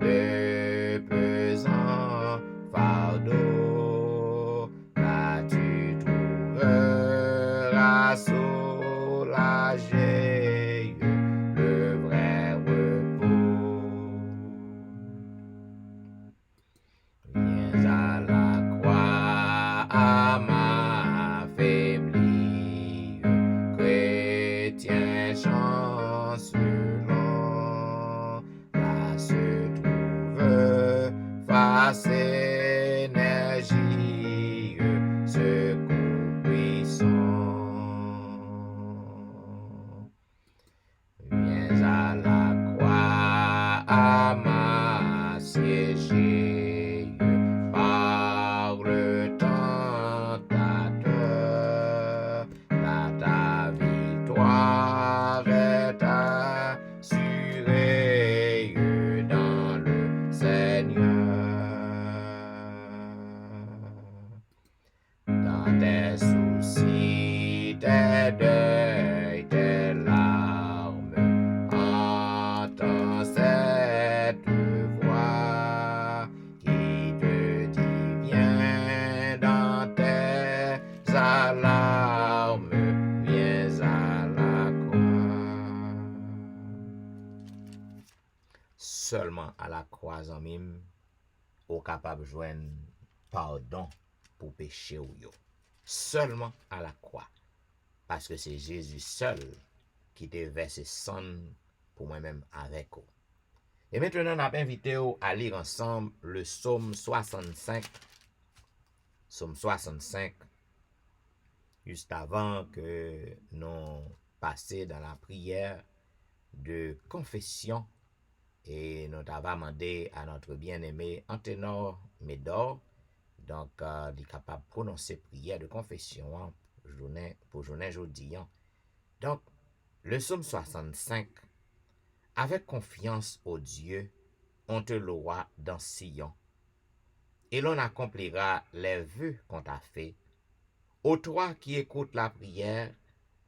[SPEAKER 1] de pesants fardeaux. Là tu trouveras soulagé le vrai repos. Viens à la croix à m'affaiblir, chrétien chancelant, là se trouve face énergie, secours puissant. Viens à la croix à m'assiéger par le tentateur. Là ta victoire est assurée dans le Seigneur. Dans tes soucis, tes deuils, tes larmes, entends cette voix qui te dit viens dans tes alarmes, viens à la croix. Seulement à la croix en mime, ou capable de joindre pardon pour péché ou yo. Seulement à la croix. Parce que c'est Jésus seul qui te verse sang pour moi-même avec vous. Et maintenant, on a invité à lire ensemble le psaume 65. Psaume 65. Juste avant que nous passions dans la prière de confession. Et nous avons demandé à notre bien-aimé Anténor Médor, donc il est capable de prononcer prière de confession pour journée aujourd'hui. Donc, le psaume 65, avec confiance au Dieu, on te louera dans Sion, et l'on accomplira les vœux qu'on t'a fait. Ô toi qui écoutes la prière,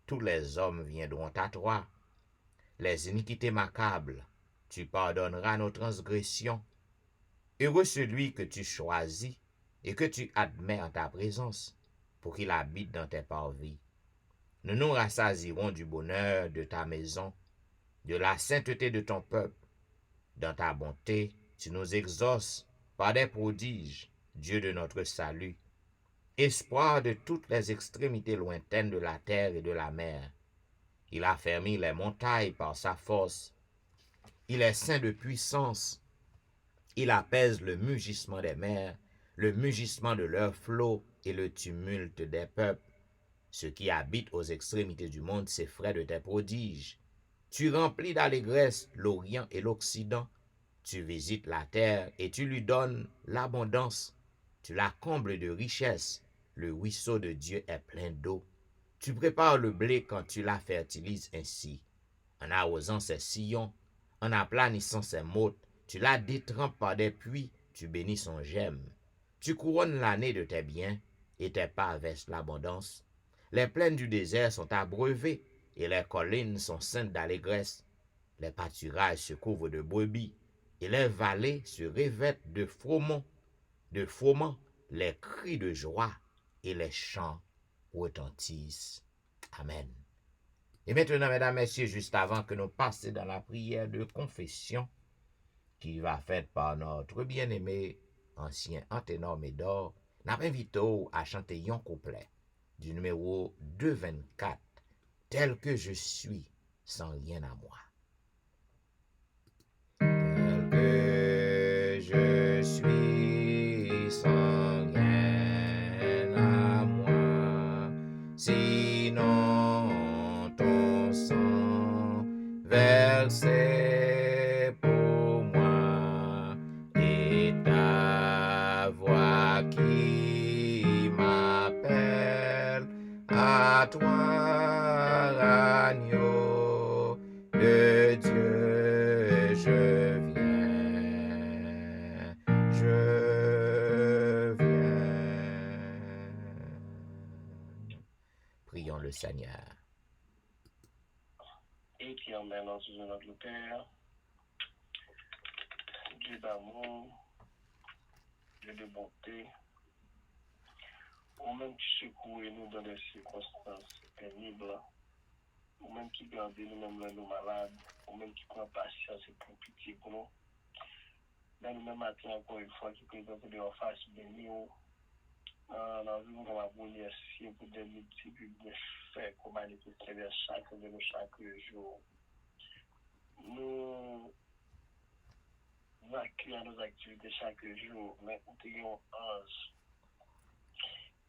[SPEAKER 1] tous les hommes viendront à toi. Les iniquités m'accablent, tu pardonneras nos transgressions. Heureux celui que tu choisis et que tu admets en ta présence, pour qu'il habite dans tes parvis. Nous nous rassasierons du bonheur de ta maison, de la sainteté de ton peuple. Dans ta bonté, tu nous exauces par des prodiges, Dieu de notre salut, espoir de toutes les extrémités lointaines de la terre et de la mer. Il a fermé les montagnes par sa force. Il est saint de puissance. Il apaise le mugissement des mers, le mugissement de leurs flots et le tumulte des peuples. Ceux qui habitent aux extrémités du monde s'effraient de tes prodiges. Tu remplis d'allégresse l'Orient et l'Occident. Tu visites la terre et tu lui donnes l'abondance. Tu la combles de richesses. Le ruisseau de Dieu est plein d'eau. Tu prépares le blé quand tu la fertilises ainsi. En arrosant ses sillons, en aplanissant ses mottes, tu la détrempes par des puits, tu bénis son gemme. Tu couronnes l'année de tes biens, et tes pas versent l'abondance. Les plaines du désert sont abreuvées, et les collines sont ceintes d'allégresse. Les pâturages se couvrent de brebis, et les vallées se revêtent de froment. De froment, les cris de joie et les chants retentissent. Amen. Et maintenant, mesdames, messieurs, juste avant que nous passions dans la prière de confession, qui va faite par notre bien-aimé ancien Anténor Médor, nous invitons à chanter un couplet du numéro 224, tel que je suis, sans rien à moi. Tel que je suis, sans rien à moi, sinon ton sang versé pour moi et ta à toi, agneau de Dieu, je viens, je viens. Prions le Seigneur.
[SPEAKER 3] Éternel, Dieu notre Père, Dieu d'amour, Dieu de bonté, ou même qui secoue nous dans des circonstances pénibles, ou même qui garde nous-mêmes là, nous malades, ou même qui prend patience et pour pitié pour nous. Dans le même matin, encore une fois, qui présente de en face béni, dans une comme la bonne si pour des multiples faits qu'on manifeste vers chaque de nous chaque jour. Nous accueillons nos activités chaque jour, mais nous avons un ange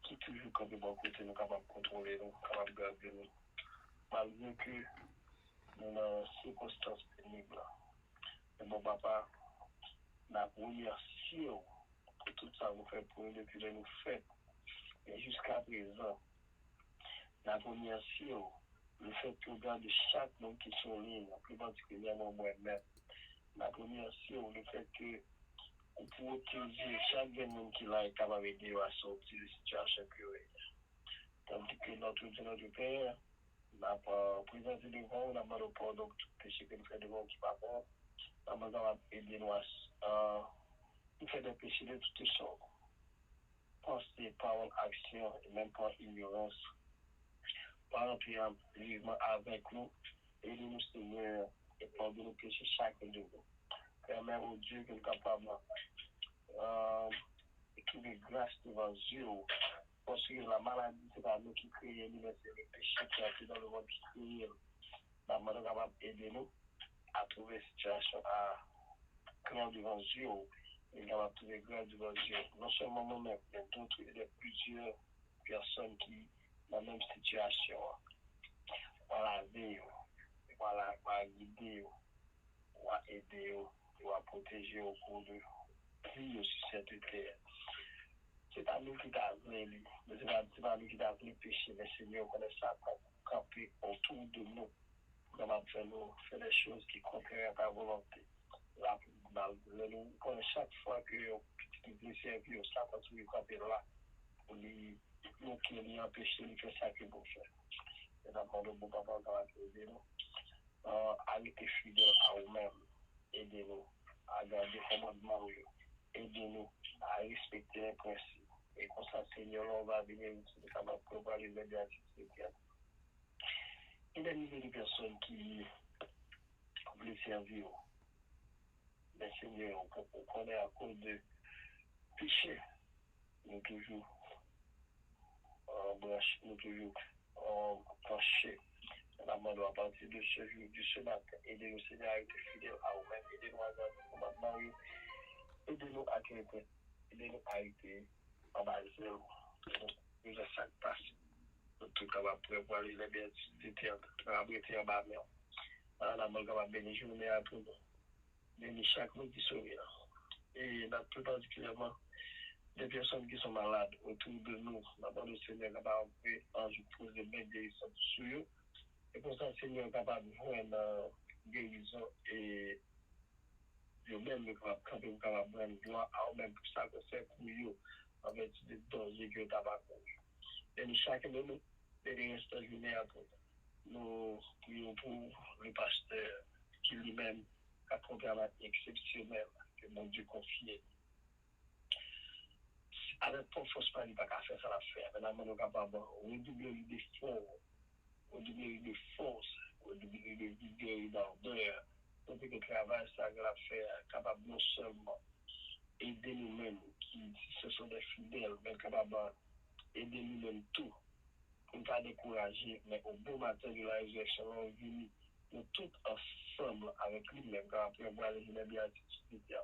[SPEAKER 3] qui toujours quand de bon côté nous capable de contrôler nous, capable de garder nous. Malgré que nous dans des circonstances pénibles. Mais mon papa, la première pour tout ça vous fait pour nous depuis que nous faits. Et jusqu'à présent, la première le fait que vous gardez chaque monde qui sont en ligne, plus particulièrement moi-même. La première le fait que vous pouvez utiliser chaque monde qui là est capable d'aider à sortir de la situation que vous êtes. Tandis que notre Dieu, notre Père, n'a pas présenté devant, on n'a pas le pardon de tout péché que nous faisons devant qui va pas. On n'a pas aidé nous à nous faire des péchés de toutes sortes. Pensée, parole, action, et même par ignorance. Par exemple, vivement avec nous, aidez-nous, Seigneur, et pardonnez nos péchés chacun de nous. Permets au Dieu que nous sommes capables de trouver grâce devant Dieu. Parce que la maladie, c'est pas nous qui créons, mais c'est le péché qui a été dans le monde qui crée. La maladie est capable d'aider nous à trouver une situation à créer devant Dieu. Et nous avons trouvé grâce devant Dieu. Non seulement nous-mêmes, mais d'autres, il y a plusieurs personnes qui sont dans la même situation. Voilà, voilà, guider, voilà, aider, voilà, protéger au cours de vie sur cette terre. C'est pas nous qui t'avons voulu, mais c'est pas nous qui t'avons voulu pécher, mais Seigneur, on connaît ça pour camper autour de nous, pour faire des choses qui contraires à ta volonté. Là, nous connaissons chaque fois que tu veux servir, ça continue de camper là, pour nous qui nous empêcher de faire ça que vous faites. Et d'abord, le bon papa va aider nous. À être fidèle à vous-même, aidez-nous à garder le commandement, aidez-nous à respecter les principes. Et comme ça, Seigneur, on va venir utiliser ça pour pouvoir les aider à respecter. Il y a des milliers de personnes qui veulent servir. Mais Seigneur, on connaît à cause de péché, nous toujours branchés, nous toujours penchés. La demande à partir de ce jour, de ce matin, aidez-nous, Seigneur, à être fidèles à vous-même, aidez-nous à garder le commandement, aidez-nous à créer, aidez-nous à être en bas de zéro. Nous avons chaque passe. Nous sommes capables de prévoir les bénédictions, abriter en bas mer. La demande va bénir, je vous mets à tout. Bénir chaque monde qui sourit. Et plus particulièrement, les personnes qui sont malades autour de nous, d'abord le Seigneur est capable de poser des guérisons sur eux. Et pour ça, le Seigneur est capable de voir une guérison et eux-mêmes capable de prendre gloire à eux-mêmes pour ça que c'est pour eux, avec des dangers que tu as pas connu. Et chacun de nous, les restes vulnérables, nous prions pour le pasteur qui lui-même a un programme exceptionnel que mon Dieu confie. Avec ton force, pas qu'à faire ça la faire. Maintenant, nous sommes capables de redoubler d'efforts, redoubler de force, redoubler de vigueur et d'ardeur. Donc, le travail, ça va faire capable non seulement aider nous-mêmes, qui ce sont des fidèles, mais capable d'aider nous-mêmes tout, pour ne pas décourager, mais au beau matin de la résurrection, on vient nous tous ensemble avec lui-même, après voir les béatitudes.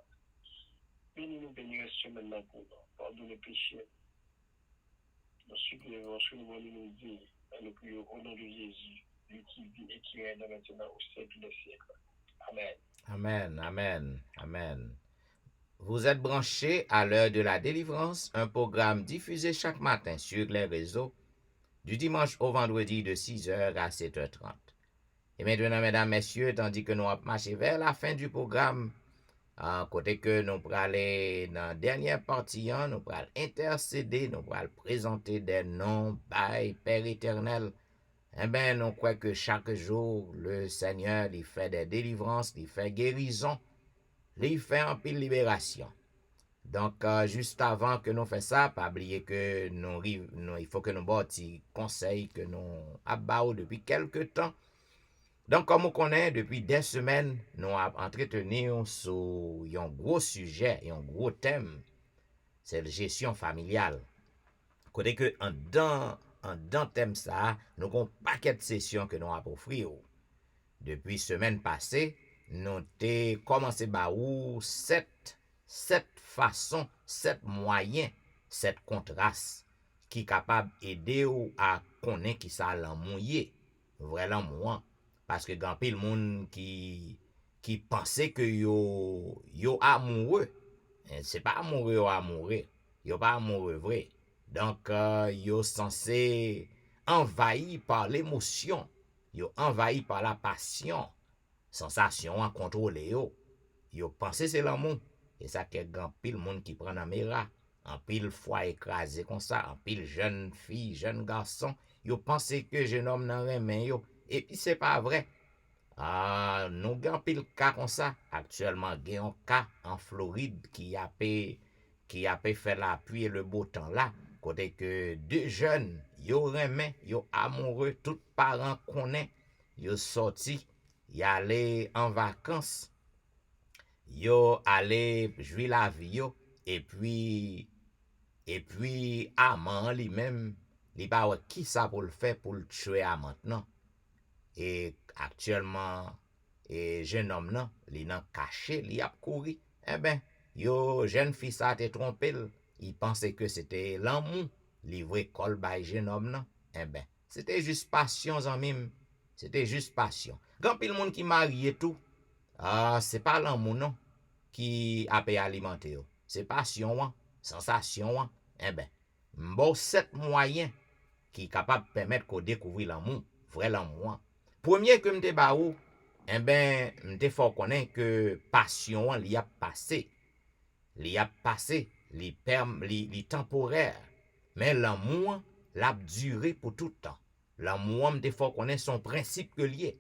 [SPEAKER 3] Bénis-nous, bénis ce maintenant pour nous. Pardonne les péchés. Nous supplions, nous dire, et nous prions au nom de Jésus, lui qui vit et qui règne maintenant au siècle des siècles. Amen.
[SPEAKER 1] Amen, amen, amen. Vous êtes branchés à l'heure de la délivrance, un programme diffusé chaque matin sur les réseaux du dimanche au vendredi de 6h à 7h30. Et maintenant, mesdames, messieurs, tandis que nous marchons vers la fin du programme, côté que nous pourrons aller dans la dernière partie, nous pourrons intercéder, nous pourrons présenter des noms, by Père éternel. Eh bien, nous croyons que chaque jour, le Seigneur, il fait des délivrances, il fait guérison, il fait un peu de libération. Donc, juste avant que nous fassions ça, pas oublier que il faut que nous bâtissions conseils que nous avons depuis quelques temps. Donc, comme on connaît, depuis des semaines, nous avons entretenu sur un gros sujet, un gros thème, c'est la gestion familiale. Côté que en dans thème ça, nous avons un paquet de sessions que nous avons offert. Depuis semaine passée, nous avons commencé par 7 façons, 7 moyens, 7 contrastes qui sont capables d'aider à connaître qui ça l'amour est, vrai l'amour. Parce que grand pile monde qui pensait que yo amoureux, c'est pas amoureux ou amoureux, yo pas amoureux vrai. Donc yo censé envahi par l'émotion, yo envahi par la passion, sensation à contrôler yo. Yo pensé c'est l'amour et ça que grand pile monde qui prend dans mera, en pile fois écrasé comme ça, en pile jeune fille, jeune garçon, yo pensé que jeune homme nan remen yo. Et puis c'est pas vrai. Nous avons pile cas comme ça. Actuellement, il y a un cas en Floride qui a fait l'appui et le beau temps là. Côté que 2 jeunes, yo remen, yo amoureux, tout parents connaissent, yo sorti, y allé en vacances, yo allé jouer la vie yo, et puis amant lui-même, il pas qui ça pour le faire pour le tuer à maintenant. Et actuellement, jeune homme nan, li nan caché, li ap kouri. Eh ben, yo jeune fille ça te trompé, il pensait que c'était l'amour, li vre kol bay jeune homme nan. Eh ben, c'était juste passion zanmim, c'était juste passion. Gan pile monde qui marié tout, c'est pas l'amour non qui a payé alimenter yo. C'est passion wan, sensation wan. Eh ben, m'bo 7 moyens qui capable permettre qu'on découvre l'amour, vrai l'amour. Premier que m'te ba ou, eh ben, m'te faut connaître que passion li a passé. Li a passé, li temporaire. Mais l'amour l'a duré pour tout le temps. L'amour m'te faut connaître son principe que lié.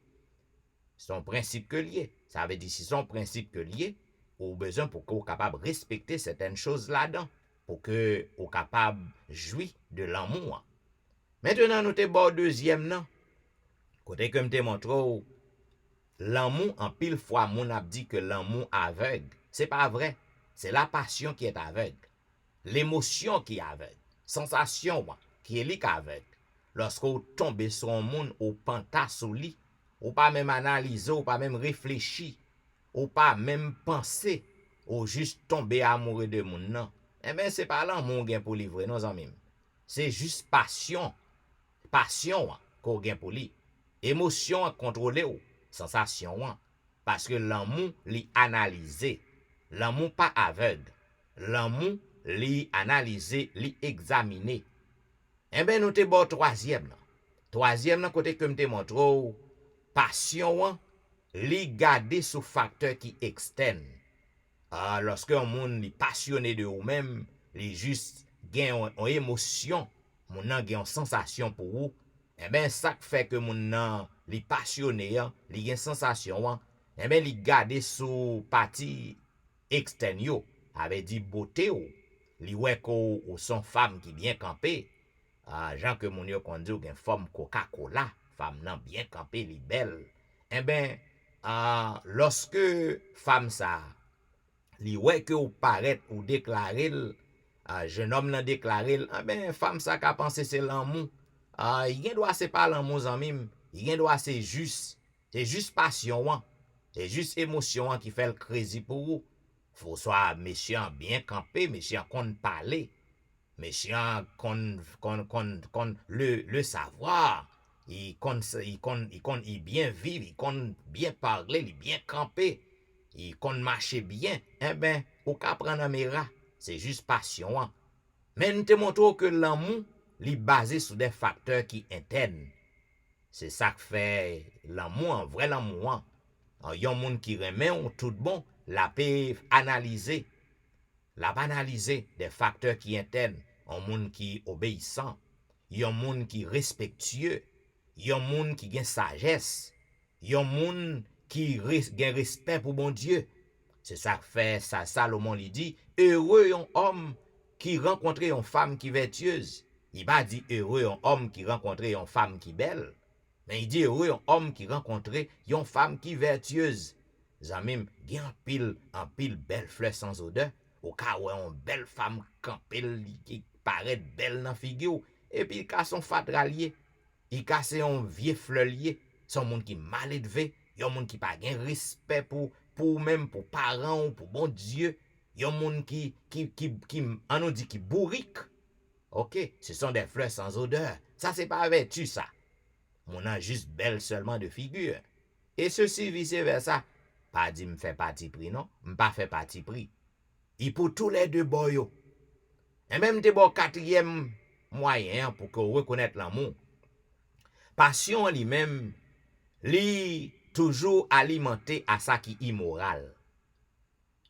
[SPEAKER 1] Son principe que lié. Ça veut dire si son principe que lié, ou besoin pour qu'on capable respecter certaines choses là-dedans, pour que ou capable jouir de l'amour. Maintenant nous te bon deuxième nan. Côté que m'te montre l'amour en pile fois mon a dit que l'amour aveugle. C'est pas vrai. C'est la passion qui est aveugle. L'émotion qui est aveugle. Sensation qui est aveugle. Lorsqu'on tombe sur un monde ou panta sous lit, ou pas même analyser, ou pas même réfléchir, ou pas même penser, ou juste tomber amoureux de monde non. Eh ben c'est pas l'amour gain pour livrer non amis. C'est juste passion. Passion qu'on gain pour lui. Émotion contrôler ou sensation parce que l'amour li analysé. L'amour pas aveugle. L'amour li analysé, li examiné. Eh ben nous te bon troisième là. Troisième là côté que me te montre passion li garder sous facteur qui externe. Lorsque un monde li passionné de ou même, li juste gen une émotion, mon nan gen une sensation pour ou, eh ben ça fait que mon nan li passionné, li gen sensation, eh ben li garder sous partie externe yo, avait dit beauté ou, li wè ko ou son femme qui bien campé, Jean que mon yo kondi ou gen femme Coca-Cola, femme nan bien campé, li belle. Eh ben lorsque femme ça li wè que ou paraît ou déclarer jeune homme nan déclarer, ben femme ça ka pense c'est l'amour. Il gen doit c'est pas l'amour zanmim, il gen doit c'est juste passion c'est juste émotion qui fait le crazy pour vous. Faut soit méchant bien campé, méchant qu'on parler, méchant qu'on le savoir. Il bien vivre, il bien parler, il bien camper, il marcher bien. Eh ben, ou ka prendre mera, c'est juste passion. Mais nous te montrons que l'amour li basé sur des facteurs qui internes. C'est ça qui fait l'amour, un vrai l'amour. Yon moun qui remet tout bon, la peut analyser, des facteurs qui internes. Un moun qui obéissant, yon moun qui respectueux, yon moun qui gen sagesse, yon moun qui gen respect pour bon Dieu. C'est ça que fait ça Salomon lui dit, heureux un homme qui rencontre une femme qui vertueuse. Il pas dit heureux un homme qui rencontre une femme qui belle, mais il dit heureux un homme qui rencontre une femme qui vertueuse. Zamim, gen en pile belle fleur sans odeur, au cas où une belle femme campelle qui paraît belle dans figure, et puis il casse son fatralier, il casse un vieux fleurier, son monde qui mal élevé, yon monde qui pas gen respect pour même pour parents ou pour bon Dieu, yon monde qui on nous dit qui bourrique. OK, ce sont des fleurs sans odeur. Ça c'est pas vertu ça. Mon an juste belle seulement de figure. Et ceci vice versa. Pas dit me fait parti pris non, m'pas fait parti pris. Il pour tous les deux boyo. Et même te bon quatrième moyen pour que reconnaître l'amour. Passion lui-même, li toujours alimenté à ça qui immoral.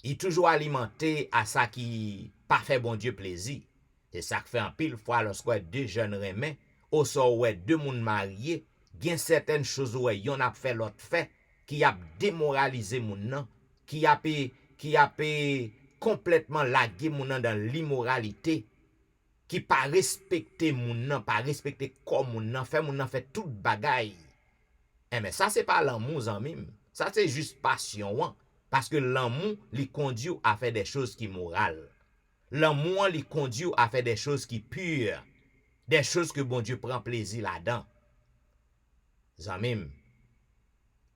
[SPEAKER 1] Il toujours alimenté à ça qui pas fait bon Dieu plaisir. C'est ça que fait en pile fois lorsque deux jeunes remet, au sort où deux moun mariés, gen certaines choses où yon a fait l'autre fait qui a démoralisé moun nan, qui a complètement lagué moun nan dans l'immoralité, qui pas respecté moun nan, pas respecté comme moun nan, fait tout bagay. Mais ça c'est pas l'amour zanmim, ça c'est juste passion hein? Parce que l'amour lui conduit à faire des choses qui morales. L'amour lui conduit à faire des choses qui pures, des choses que bon Dieu prend plaisir là-dedans. Zanmim,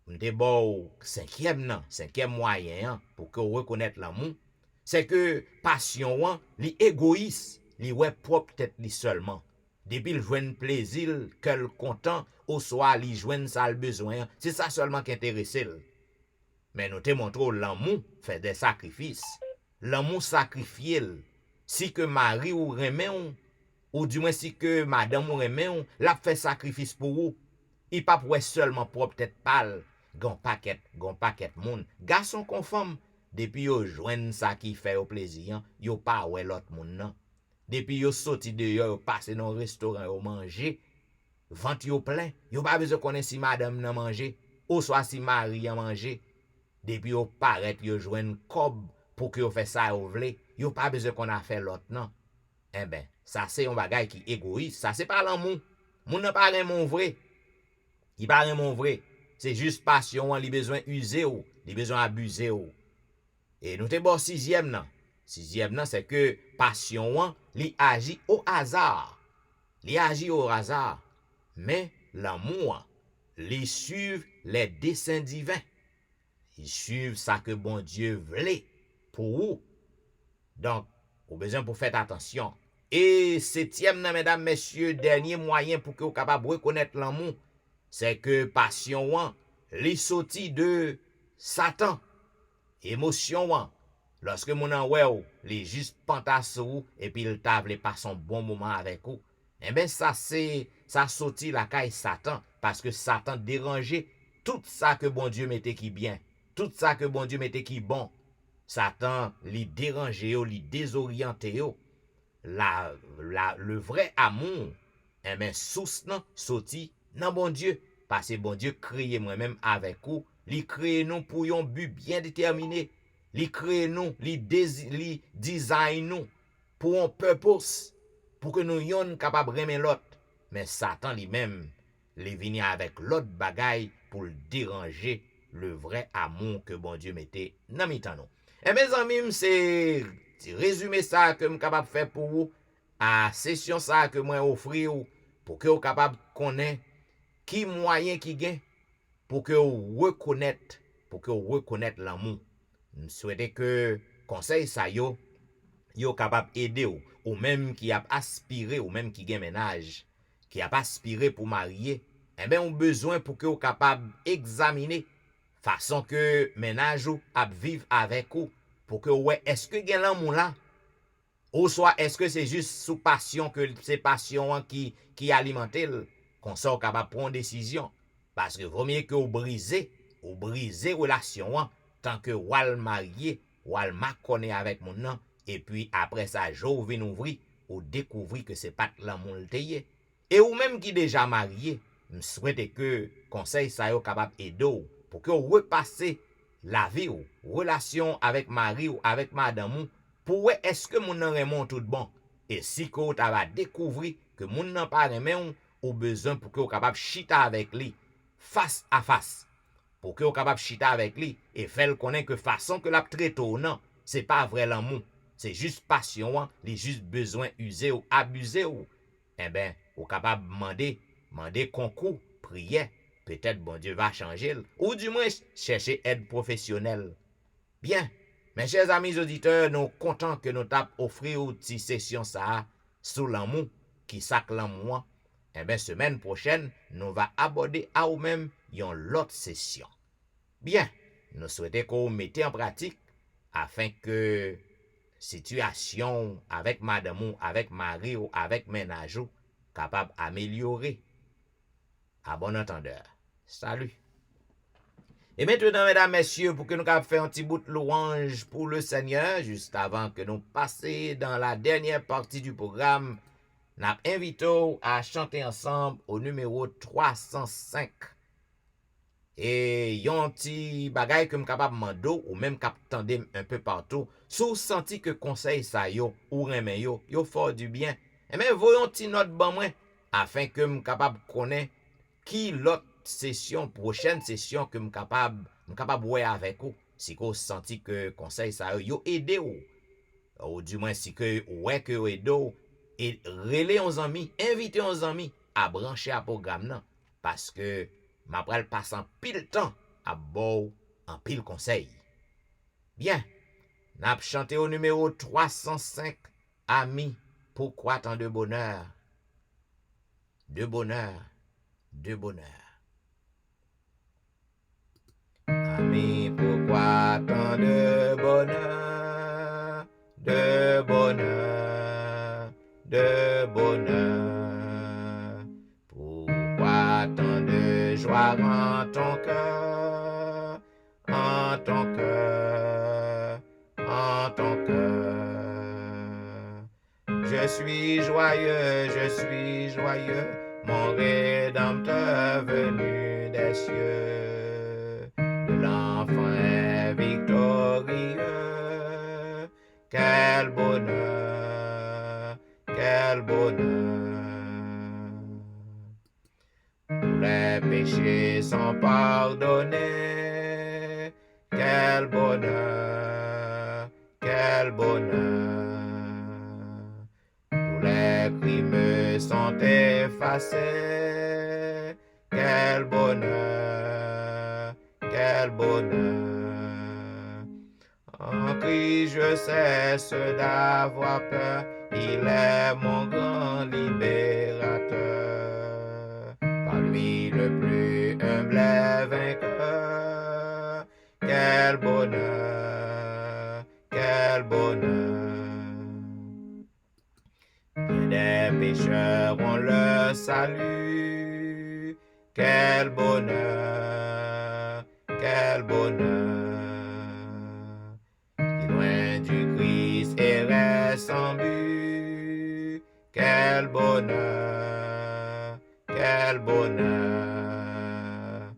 [SPEAKER 1] m'te bon cinquième moyen pour que reconnaître l'amour, c'est que passion li égoïste, li ouais propre tête li seulement. Depuis le joindre plaisir, qu'elle content, au soir li joindre ça le besoin, c'est ça seulement qui intéresse. Mais nous te montrons l'amour fait des sacrifices. L'amour sacrifié. Si que Marie ou remet ou du moins si que madame ou remet l'a fait sacrifice pour vous. Il pas pour seulement propre tête pâle, gon paquet moun. Garçon conforme depuis yo joindre ça qui fait au plaisir, yo pas ouais l'autre moun nan. Depuis yo sorti dehors, yo passe dans restaurant yo manger, ventre yo plein, yo pas besoin connaître si madame nan manger, ou soit si Marie a manger. Depuis yo paraît yo joindre cob pour que yo fait ça yo vle, yo pas besoin qu'on a fait l'autre non. Eh ben, ça c'est un bagay qui égoïste, ça c'est pas l'amour. Moun nan pas mon vrai. Il pas vraiment vrai. C'est juste passion, li besoin user ou, li besoin abuser ou. Et nous te bon sixième nan. Sixième nan c'est que passion li agit au hasard. Li agit au hasard. Mais l'amour li suit les desseins divins. Il suit ça que bon Dieu voulait pour vous. Donc, vous besoin pour faire attention. Et septième nan, mesdames, messieurs, dernier moyen pour que vous capable reconnaître l'amour, c'est que passion li sorti de Satan. Émotion lorsque mon an ouais li juste pantasse et puis il t'a pas son bon moment avec vous. Eh ben ça sorti la caille Satan parce que Satan dérangeait tout ça que bon Dieu mettait qui bien, tout ça que bon Dieu mettait qui bon. Satan li dérangeait, li désorienté le vrai amour. Eh ben source nan sorti nan bon Dieu, parce que bon Dieu créé moi-même avec vous, li créé nous pour un but bien déterminé, li créé nous, li design nous pour un purpose, pour que nous yon capable remen l'autre. Mais Satan lui-même, li vini avec l'autre bagaille pour le déranger le vrai amour que bon Dieu mettait dans mitan nous. Et mes amis, c'est résumé ça que je suis capable de faire pour vous, à session ça que moi offrir pour que vous capable connaître qui moyen qui gagne pour que vous reconnaître l'amour. Je souhaite que conseil ça yo capable aider ou même qui a aspiré ou même qui gagne ménage, qui a aspiré pour marier, eh ben on besoin pour que vous capable examiner façon que ménage ou a vivre avec vous pour que ouais est-ce que gagne l'amour là Ou soit, est-ce que c'est juste sous passion que c'est passion qui alimente qu'on soit capable de prendre une décision? Parce que vaut mieux que vous brisez relation tant que vous êtes marié, vous êtes marié avec mon nom, et puis après ça, vous venez ouvrir, ou découvrir que c'est pas l'amour le teye. Et ou même qui déjà marié, je souhaite que conseil ça soit capable d'aider pour que vous repassez la vie ou relation avec mari ou avec madame pour est-ce que mon nan remon tout bon. Et si que vous va découvrir que mon nan pas remon ou besoin pour que vous capable chita avec lui face à face. Pour que vous capable chita avec lui et faire connaître que façon que la traite non, c'est pas vrai l'amour. C'est juste passion, les juste besoin user ou abuser ou. Eh ben, vous capable demander concours, prière, peut-être bon Dieu va changer ou du moins chercher aide professionnelle. Bien, mes chers amis auditeurs, nous contents que nous t'avons offert une petite session ça sur l'amour, qui sac l'amour. Eh bien, semaine prochaine, nous va aborder à vous-même une autre session. Bien, nous souhaitons que vous mettez en pratique afin que situation avec madame ou avec mari ou avec ménage ou capable d'améliorer. À bon entendeur. Salut. Et maintenant, mesdames, messieurs, pour que nous fassions un petit bout de louange pour le Seigneur, juste avant que nous passions dans la dernière partie du programme, nous invitons à chanter ensemble au numéro 305. Et yon petit bagay que m capable mando ou même cap tande un peu partout, sous senti que conseil ça yo ou remen yo fort du bien. Et mais voyons ti note ban moi afin que m capable connaître qui l'autre session prochaine session que m capable ouais avec ou si ko senti que conseil ça yo aider ou du moins si que ouais que aider ou et relé ons amis, inviter ons amis à brancher à programme nan parce que m'a pral passe en pile temps à bon en pile conseil. Bien, n'a chanté au numéro 305, Amis, pourquoi tant de bonheur? De bonheur, de bonheur. Amis, pourquoi tant de bonheur? De bonheur, de bonheur. Pourquoi tant de joie en ton cœur? En ton cœur, en ton cœur. Je suis joyeux, mon Rédempteur venu des cieux. De l'enfant est victorieux. Quel bonheur, quel bonheur. Tous les péchés sont pardonnés. Quel bonheur, quel bonheur. Tous les crimes sont effacés. Quel bonheur, quel bonheur. En Christ je cesse d'avoir peur. Il est mon grand libérateur. Par lui le plus humble est vainqueur. Quel bonheur, quel bonheur. Bien des pécheurs ont le salut. Quel bonheur, quel bonheur. Qui loin du Christ errait sans but. Quel bonheur, quel bonheur.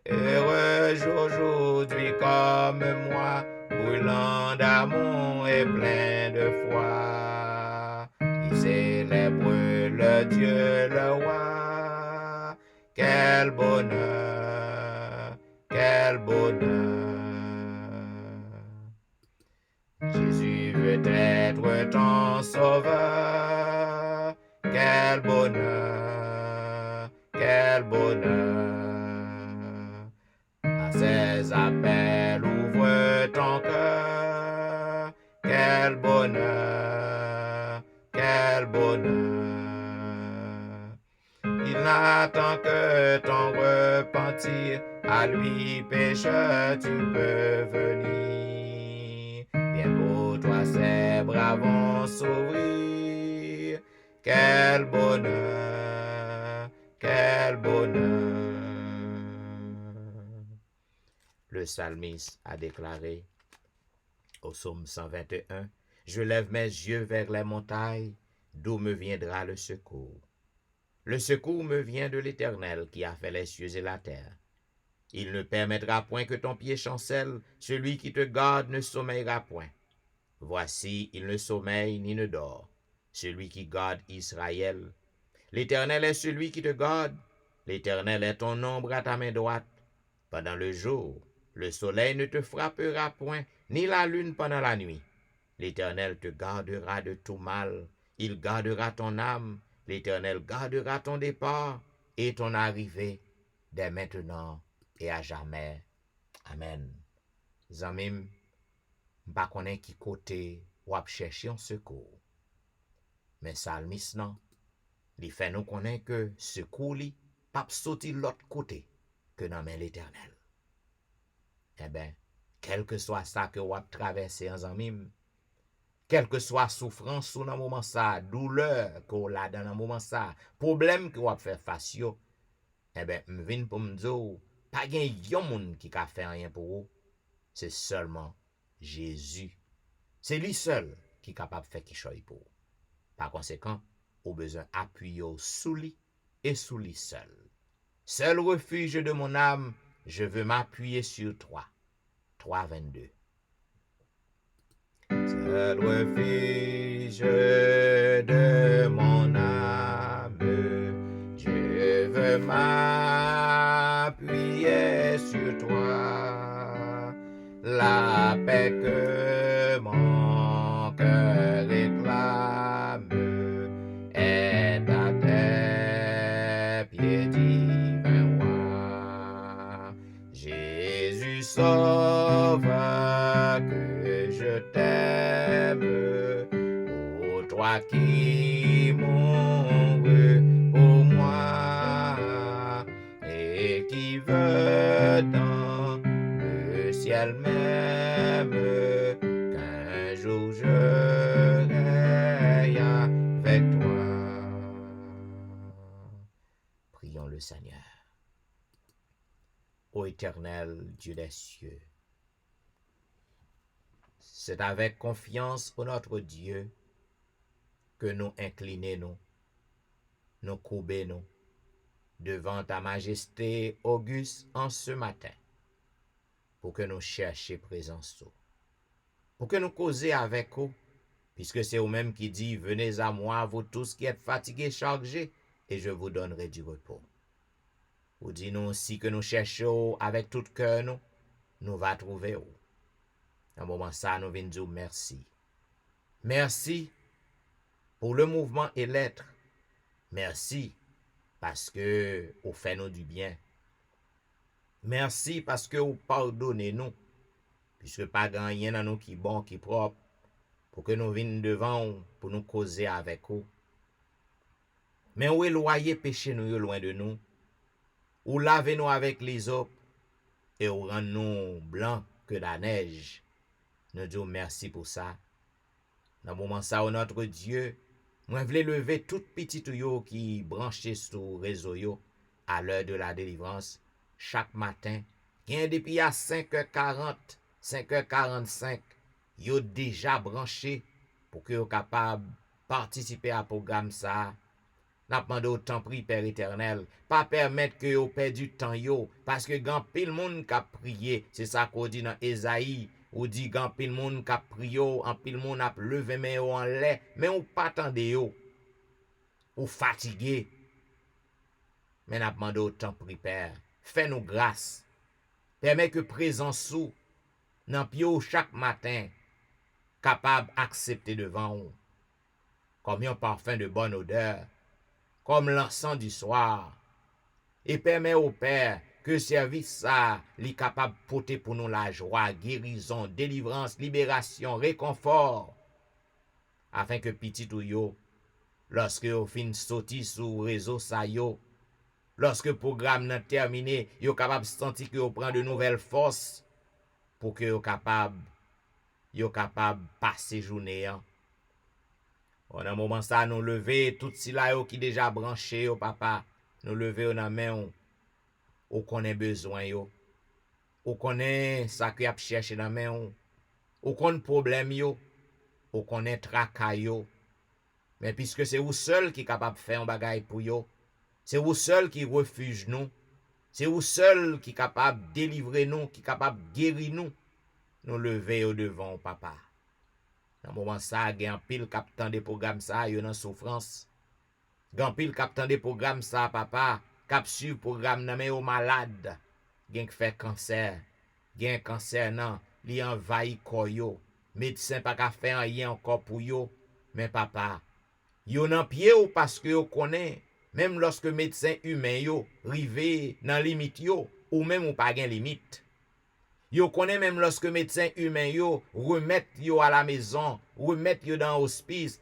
[SPEAKER 1] Heureux aujourd'hui comme moi, brûlant d'amour et plein de foi. Qui célèbre le Dieu, le roi. Quel bonheur, quel bonheur. Jésus veut être ton sauveur. Quel bonheur, quel bonheur. À ses appels, ouvre ton cœur. Quel bonheur, quel bonheur. Il n'attend que ton repentir. À lui, pécheur, tu peux venir. Bien pour toi ses bras vont s'ouvrir. Quel bonheur, quel bonheur. Le psalmiste a déclaré au psaume 121, « Je lève mes yeux vers les montagnes, d'où me viendra le secours. Le secours me vient de l'Éternel qui a fait les cieux et la terre. Il ne permettra point que ton pied chancelle, celui qui te garde ne sommeillera point. Voici, il ne sommeille ni ne dort, celui qui garde Israël. L'Éternel est celui qui te garde, l'Éternel est ton ombre à ta main droite. Pendant le jour, le soleil ne te frappera point, ni la lune pendant la nuit. L'Éternel te gardera de tout mal, il gardera ton âme, l'Éternel gardera ton départ et ton arrivée, dès maintenant et à jamais. Amen. Zamim, m'pa konnen ki kote wap cherche yon secours. Men salmis nan, li fè nou konnen ke secours li pap soti l'autre côté que nan men l'Éternel. Eh ben, quel que soit ça que wap traverse en zamim, quel que soit souffrance ou nan moment ça, douleur que ou la dans moment ça, problème que wap fè face yo, eh ben, m'vin pou m'dzo, pa gen yon moun ki ka fè rien pour ou, c'est seulement Jésus. C'est lui seul qui est capable de faire qui choy pour. Par conséquent, au besoin appuyer sous lui et sous lui seul. Seul refuge de mon âme, je veux m'appuyer sur toi. 3:22. Seul refuge de mon âme, je veux m'appuyer sur toi. La paix que mon cœur réclame est à tes pieds divins rois. Jésus sauveur, que je t'aime, ô toi qui mourus pour moi et qui veux dans le ciel même qu'un jour je règne avec toi. Prions le Seigneur. Ô Éternel Dieu des cieux, c'est avec confiance au notre Dieu que nous inclinons, nous courbons devant ta majesté auguste en ce matin, pour que nous cherchions présence, pour que nous causions avec vous, puisque c'est vous-même qui dit, venez à moi, vous tous qui êtes fatigués, chargés, et je vous donnerai du repos. Vous dites nous aussi que nous cherchons avec tout cœur, nous va trouver. Dans un moment ça, nous venons dire merci. Merci pour le mouvement et l'être. Merci parce que vous faites nous du bien. Merci parce que vous pardonnez nous, puisque pas grand rien dans nous qui bon, qui propre, pour que nous venions devant pour nous causer avec vous. Mais où éloignez péché nous loin de nous, ou lavez-nous avec les eaux, et ou rend-nous blancs que la neige. Nous disons merci pour ça. Dans le moment ça, notre Dieu, moi voulais lever toute petite yo qui branché sur réseau yo à l'heure de la délivrance chaque matin. Bien depuis à 5h40, 5h45, yo déjà branché pour que yo capable participer à programme ça. N'a demandé autant prix Père éternel, pas permettre que yo perd du temps yo parce que grand pile monde qui a prié, c'est ça qu'on dit dans Ésaïe. Ou dit grand pile moun k'ap priyo, en pile moun ap levé men yo en lait, mais ou pas tande yo. Ou fatigué. Mais n'a demandé autant pri Père, fais-nous grâce. Permet que présence sous nan pio chaque matin capable accepter devant ou. Comme un parfum de bonne odeur, comme l'encens du soir. Et permet au Père que service ça li capable porter pour nous la joie, guérison, délivrance, libération, réconfort, afin que petit ou yo, lorsque yo fin sorti sur réseau ça yo, lorsque programme nan terminé, yo capable sentir que yo prend de nouvelles forces pour que yo capable yo capable passer journée. On a moment ça nous lever tout si là yo qui déjà branché yo papa, nous lever dans main ou connaît besoin yo. Ou connaît ça qui a cherché dans main ou connaît problème yo, ou connaît tracas yo. Mais puisque c'est vous seul qui est capable de faire un bagage pour yo, c'est vous seul qui refuge nous, c'est vous seul qui est capable de délivrer nous, qui est capable de guérir nous, nous lever au devant papa. Dans moment ça, il y a un pile captant des programmes ça, il y a une souffrance. Il y a un pile captant des programmes ça papa, cap sur programme nan men au malade, gen qui fait cancer, gen cancer nan, li envahi koyo, médecin pas ka faire rien encore pour yo, mais papa, yo nan pied ou parce que yo connaît, même lorsque médecin humain yo rivé nan limite yo, ou même ou pas gen limite. Yo connaît même lorsque médecin humain yo remet yo à la maison, remet yo dans hospice,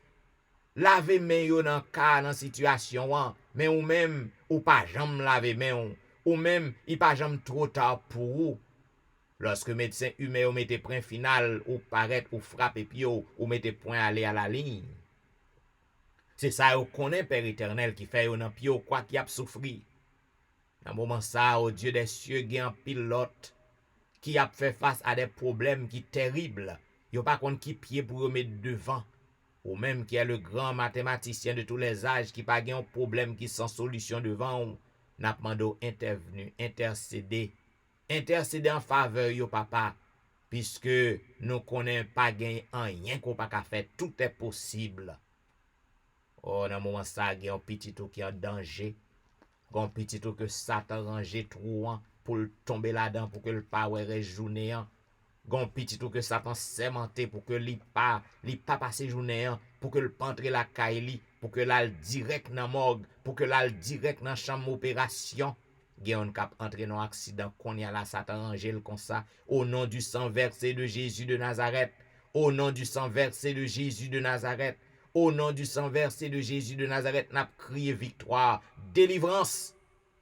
[SPEAKER 1] lave main yo dans cas dans situation mais ou même ou pas jamais lave main ou même il pas jamais trop tard pour ou. Lorsque médecin humain yo mette point final ou paraît ou frappe puis ou mette point aller à la ligne. C'est ça yo connaît Père éternel qui fait yo nan pied quoi qui a souffri. Dans moment ça au Dieu des cieux gen pilote qui a fait face à des problèmes qui terribles. Yo pas contre qui pied pour mettre devant. Ou même qui est le grand mathématicien de tous les âges qui pas un problème qui sans solution devant ou n'a demandé intervenu, intercéder en faveur yo papa puisque nous connaissons pas gain rien qu'on pas faire, tout est possible. Oh dans moment ça il y a un petit tout qui est en danger. Un petit tout que Satan range trop pour tomber là-dedans pour que le pas ouais journée. Gon petit tout que Satan sémenté pour que li pas passer journée pour que le pas entrer la caille pour que là direct dans morgue pour que là direct dans chambre opération gen cap entrer dans accident qu'on y a là Satan rangel comme ça au nom du sang versé de Jésus de Nazareth, au nom du sang versé de Jésus de Nazareth, au nom du sang versé de Jésus de Nazareth, n'a crié victoire, délivrance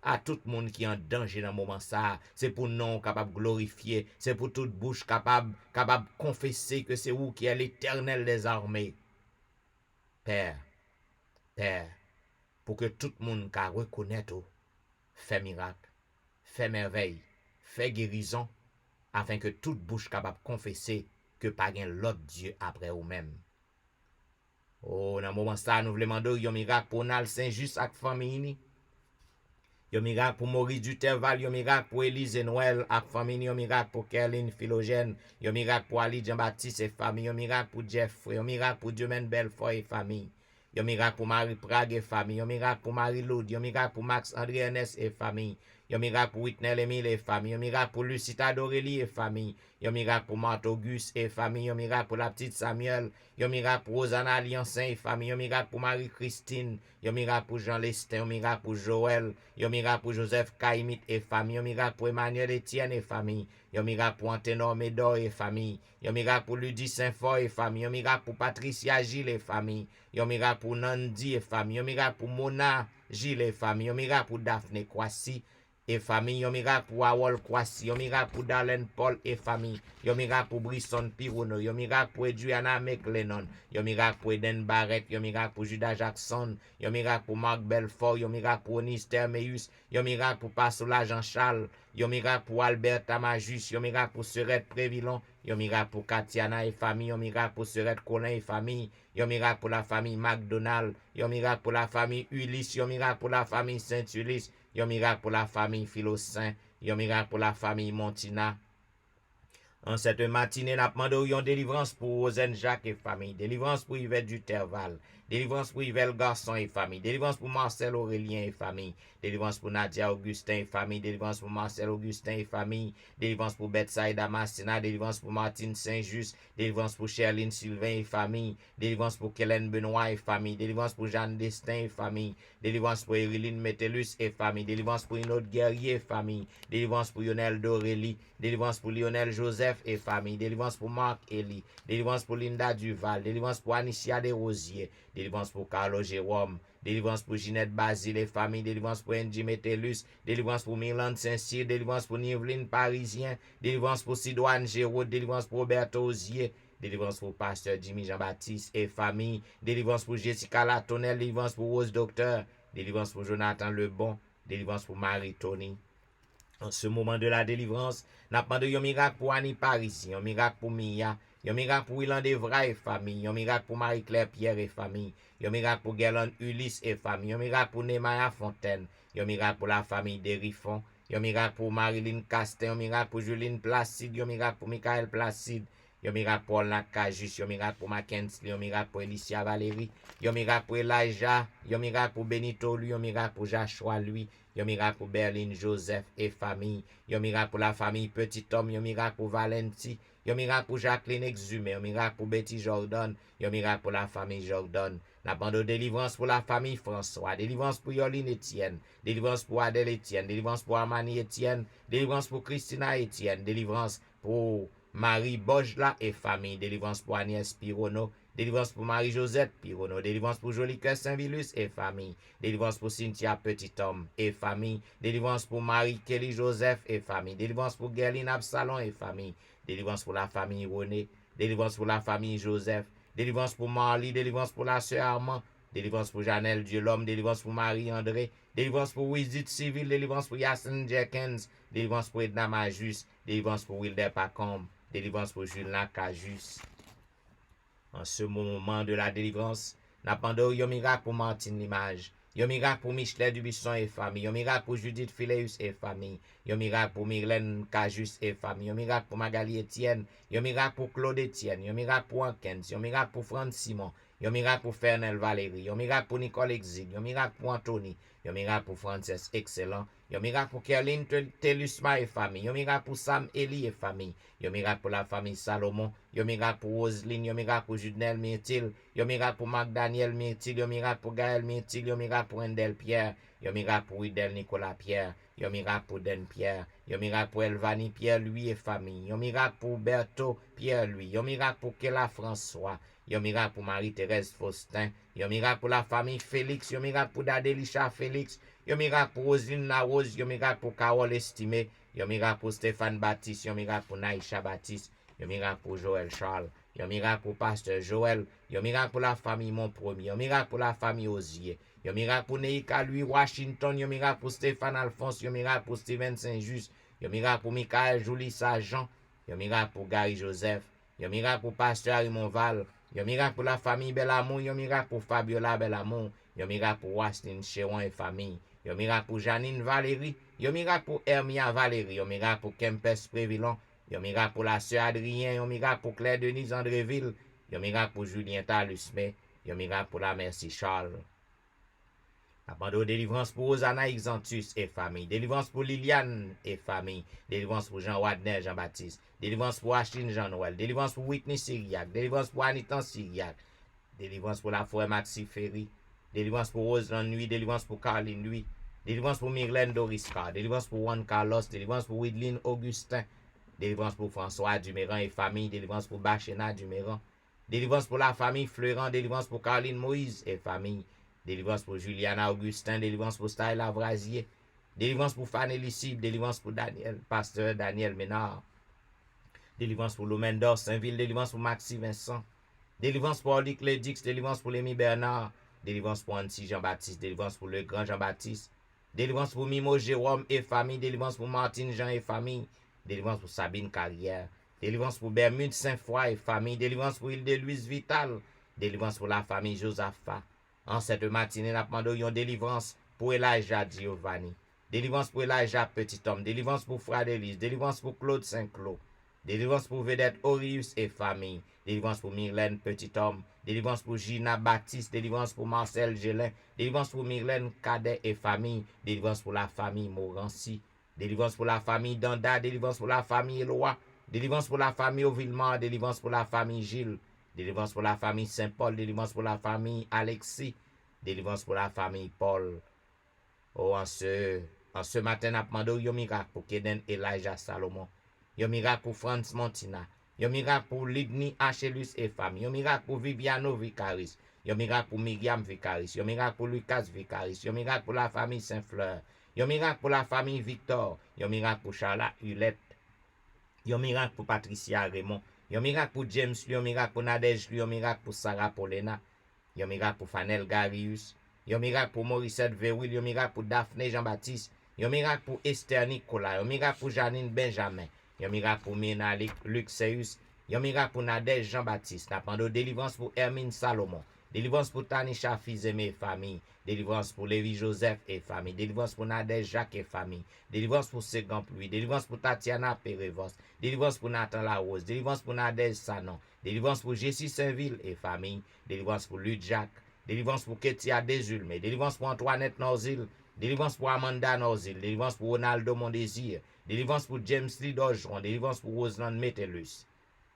[SPEAKER 1] à tout le monde qui est en danger dans le moment ça. C'est pour nous capable de glorifier, c'est pour toute bouche capable de confesser que c'est vous qui est l'Éternel des armées. Père, pour que tout le monde puisse reconnaître, fait miracle, fait merveille, fait guérison, afin que toute bouche capable de confesser que pas gain l'autre Dieu après vous-même. Oh, dans le moment ça, nous voulons demander un miracle pour Nal Saint-Just avec famille. Yon miracle pour Maurice Duterval, yon miracle pour Élise Noël ak famille, yon miracle pour Kerline Philogène, yon miracle pour Ali Jean-Baptiste et famille, yon miracle pour Jeffrey, yon miracle pour Dieumen Belfort et famille, yon miracle pour Marie Prague et famille, yon miracle pour Marie Loud, yon miracle pour Max André Ernest et famille, yon miracle pour Whitney Emile et famille, yon miracle pour Lucita Dorélie et famille, yon miracle pour Marthe Auguste et famille, yon miracle pour la petite Samuel, yon miracle pour Rosanna Liancin et famille, yon miracle pour Marie-Christine, yon miracle pour Jean Lestin, yon miracle pour Joël, yon miracle pour Joseph Kaimit et famille, yon miracle pour Emmanuel Etienne et famille, yon miracle pour Antenor Médor et famille, yon miracle pour Ludie Saint-Fort et famille, yon miracle pour Patricia Gilles et famille, yon miracle pour Nandi et famille, yon miracle pour Mona Gilles et famille, yon miracle pour Daphné Kwasi et famille, yon miracle pour Awol Kwasi, yon miracle pour Darlene Paul et famille, yon miracle pour Brisson Pirono, yon miracle pour Edriana McLennon, yon miracle pour Eden Barrett, yon miracle pour Judas Jackson, yon miracle pour Marc Belfort, yon miracle pour Onis Termeus, yon miracle pour Pasola Jean-Charles, yon miracle pour Albert Tamajus, yon miracle pour Serette Prévillon, yon miracle pour Katiana et famille, yon miracle pour Serette Colin et famille, yon miracle pour la famille McDonald, yon miracle pour la famille Ulysse, yon miracle pour la famille Saint-Ulysse, yon miracle pour la famille Philosaint, yon miracle pour la famille Montina. En cette matinée, nous demandons une délivrance pour Rosen Jacques et famille, délivrance pour Yvette Duterval, délivrance pour Yvette Garçon et famille, délivrance pour Marcel Aurélien et famille, délivrance pour Nadia Augustin et famille, délivrance pour Marcel Augustin et famille, délivrance pour Betsaïda Massina, délivrance pour Martine Saint-Just, délivrance pour Sherline Sylvain et famille, délivrance pour Kellen Benoît et famille, délivrance pour Jeanne Destin et famille, délivrance pour Eriline Metellus et famille, délivrance pour une autre guerrier et famille, délivrance pour Lionel Dorélie, délivrance pour Lionel Joseph et famille, délivrance pour Marc Elie, délivrance pour Linda Duval, délivrance pour Anicia Desrosiers, délivrance pour Carlo Jérôme, délivrance pour Ginette Basile et famille, délivrance pour Angie Metellus, délivrance pour Mirlande Saint-Cyr, délivrance pour Niveline Parisien, délivrance pour Sidoine Géraud, délivrance pour Roberto Osier, délivrance pour pasteur Jimmy Jean-Baptiste et famille, délivrance pour Jessica Latonel, délivrance pour Rose Docteur, délivrance pour Jonathan Lebon, délivrance pour Marie Tony. En ce moment de la délivrance, n'a pas de miracle pour Annie Paris, un miracle pour Mia, un miracle pour Ilan Devra et famille, un miracle pour Marie-Claire Pierre et famille, un miracle pour Gerland Ulysse et famille, un miracle pour Nemaya Fontaine, un miracle pour la famille Derifon, un miracle pour Marilyn Castin, un miracle pour Juline Placide, un miracle pour Michael Placide, un miracle pour Nakajus, un miracle pour Mackenzie, un miracle pour Alicia Valérie, un miracle pour Elijah, un miracle pour Benito lui, un miracle pour Joshua lui, un miracle pour Berlin Joseph et famille, un miracle pour la famille Petit Homme, un miracle pour Valenti, un miracle pour Jacqueline Exhumé, un miracle pour Betty Jordan, un miracle pour la famille Jordan. La bande de délivrance pour la famille François, délivrance pour Yoline Etienne, délivrance pour Adèle Etienne, délivrance pour Amani Etienne, délivrance pour Christina Etienne, délivrance pour Marie Bojla et famille, délivrance pour Agnès Pirono, délivrance pour Marie-Josette Pirono, délivrance pour Jolicoeur Saint-Vilus et famille, délivrance pour Cynthia Petit-Homme et famille, délivrance pour Marie-Kelly Joseph et famille, délivrance pour Gerline Absalon et famille, délivrance pour la famille René, délivrance pour la famille Joseph, délivrance pour Marly, délivrance pour la sœur Armand, délivrance pour Janelle Dieu l'homme, délivrance pour Marie-André, délivrance pour Wizit Civil, délivrance pour Yasin Jenkins, délivrance pour Edna Majus, délivrance pour Wilder Pacombe, délivrance pour Julien Cajus. En ce moment de la délivrance, n'appendons un miracle pour Martine Limage, un miracle pour Michelet Dubisson et famille, un miracle pour Judith Phileus et famille, un miracle pour Myrlène Cajus et famille, un miracle pour Magali Etienne, un miracle pour Claude Etienne, un miracle pour Ankens, un miracle pour Franck Simon, un miracle pour Fernel Valérie, un miracle pour Nicole Exig, un miracle pour Anthony, un miracle pour Frances Excellent, un miracle pour Kerline Telusma et famille, un miracle pour Sam Eli et famille, un miracle pour la famille Salomon, un miracle pour Roseline, un miracle pour Judnel Myrtil, un miracle pour Magdaniel Myrtil, un miracle pour Gaël Myrtil, un miracle pour Endel Pierre, un miracle pour Idel Nicolas Pierre, un miracle pour Den Pierre, un miracle pour Elvani Pierre lui et famille, un miracle pour Berthaud Pierre lui, un miracle pour Kela François, un miracle pour Marie-Thérèse Faustin, un miracle pour la famille Félix, un miracle pour Dadelisha Félix, un miracle pour Rosine Larose, un miracle pour Carole Estimé, un miracle pour Stéphane Baptiste, un miracle pour Naïcha Baptiste, un miracle pour Joël Charles, un miracle pour Pasteur Joël, un miracle pour la famille Mon Premier, un miracle pour la famille Osier, un miracle pour Neika Louis Washington, un miracle pour Stéphane Alphonse, un miracle pour Steven Saint-Just, un miracle pour Michael Julie Sargent, un miracle pour Gary Joseph, un miracle pour Pasteur Raymond Val, un miracle pour la famille Belamont, un miracle pour Fabiola Belamont, un miracle pour Wastin Chéron et famille, un miracle pour Janine Valérie, un miracle pour Hermia Valérie, un miracle pour Kempes Prévilon, un miracle pour la sœur Adrien, un miracle pour Claire Denise Andréville, un miracle pour Julien Talusme, un miracle pour la Merci Charles. Abandon délivrance pour Rosanna Xantus et famille, délivrance pour Liliane et famille, délivrance pour Jean Wadner Jean-Baptiste, délivrance pour Ashline Jean-Noël, délivrance pour Whitney Syriac, délivrance pour Anitan Syriac, délivrance pour la forêt Maxi Ferry, délivrance pour Roseland Nuit, délivrance pour Carline Nuit, délivrance pour Myrlène Doriska, délivrance pour Juan Carlos, délivrance pour Widline Augustin, délivrance pour François Duméran et famille, délivrance pour Bachena Duméran, délivrance pour la famille Fleurant, délivrance pour Caroline Moïse et famille, délivrance pour Juliana Augustin, délivrance pour Styla Vrasier, délivrance pour Fanny Lucide, délivrance pour Daniel, pasteur Daniel Ménard, délivrance pour Lomendor Saint-Ville, délivrance pour Maxi Vincent, délivrance pour Orlic Ledix, délivrance pour Lémi Bernard, délivrance pour Anti Jean-Baptiste, délivrance pour le grand Jean-Baptiste, délivrance pour Mimo Jérôme et famille, délivrance pour Martine Jean et famille, délivrance pour Sabine Carrière, délivrance pour Bermude Saint-Foy et famille, délivrance pour Île-de-Louise Vital, délivrance pour la famille Josaphat. En cette matinée, nous demandons une délivrance pour Elijah Giovanni, délivrance pour Elijah Petit Homme, délivrance pour Frère Élise, délivrance pour Claude Saint-Claude, délivrance pour Vedette Orius et famille, délivrance pour Myrlène Petit Homme, délivrance pour Gina Baptiste, délivrance pour Marcel Gélin, délivrance pour Myrlène Cadet et famille, délivrance pour la famille Morancy, délivrance pour la famille Danda, délivrance pour la famille Eloi, délivrance pour la famille Auvillemont, délivrance pour la famille Gilles, délivrance pour la famille Saint-Paul, délivrance pour la famille Alexis, délivrance pour la famille Paul. Oh, en ce matin, nous demandons un miracle pour Keden Elijah Salomon, un miracle pour Franz Montina, un miracle pour Lidni Achelus et famille, un miracle pour Viviano Vicaris, un miracle pour Myriam Vicaris, un miracle pour Lucas Vicaris, un miracle pour la famille Saint-Fleur, un miracle pour la famille Victor, un miracle pour Charlotte Hulette, un miracle pour Patricia Raymond, Yon miracle pour James, yon miracle pour Nadège, yon miracle pour Sarah Paulina, yon miracle pour Fanel Garius, yon miracle pour Morissette Verwil, yon miracle pour Daphné Jean-Baptiste, yon miracle pour Esther Nicolas, yon miracle pour Janine Benjamin, yon miracle pour Mina Luxeus, yon miracle pour Nadège Jean-Baptiste, n'a pas de délivrance pour Hermine Salomon, délivrance pour Tanisha Fils-Aimé et famille, délivrance pour Lévi Joseph et famille, délivrance pour Nadège Jacques et famille, délivrance pour Ségan Pluie, délivrance pour Tatiana Perevos, délivrance pour Nathan Larose, délivrance pour Nadège Sanon, délivrance pour Jessie Saint-Ville et famille, délivrance pour Luc Jacques, délivrance pour Ketia Desulme, délivrance pour Antoinette Norzil, délivrance pour Amanda Norzil, délivrance pour Ronaldo Mondésir, délivrance pour James Lidogeron, délivrance pour Roseland Metellus.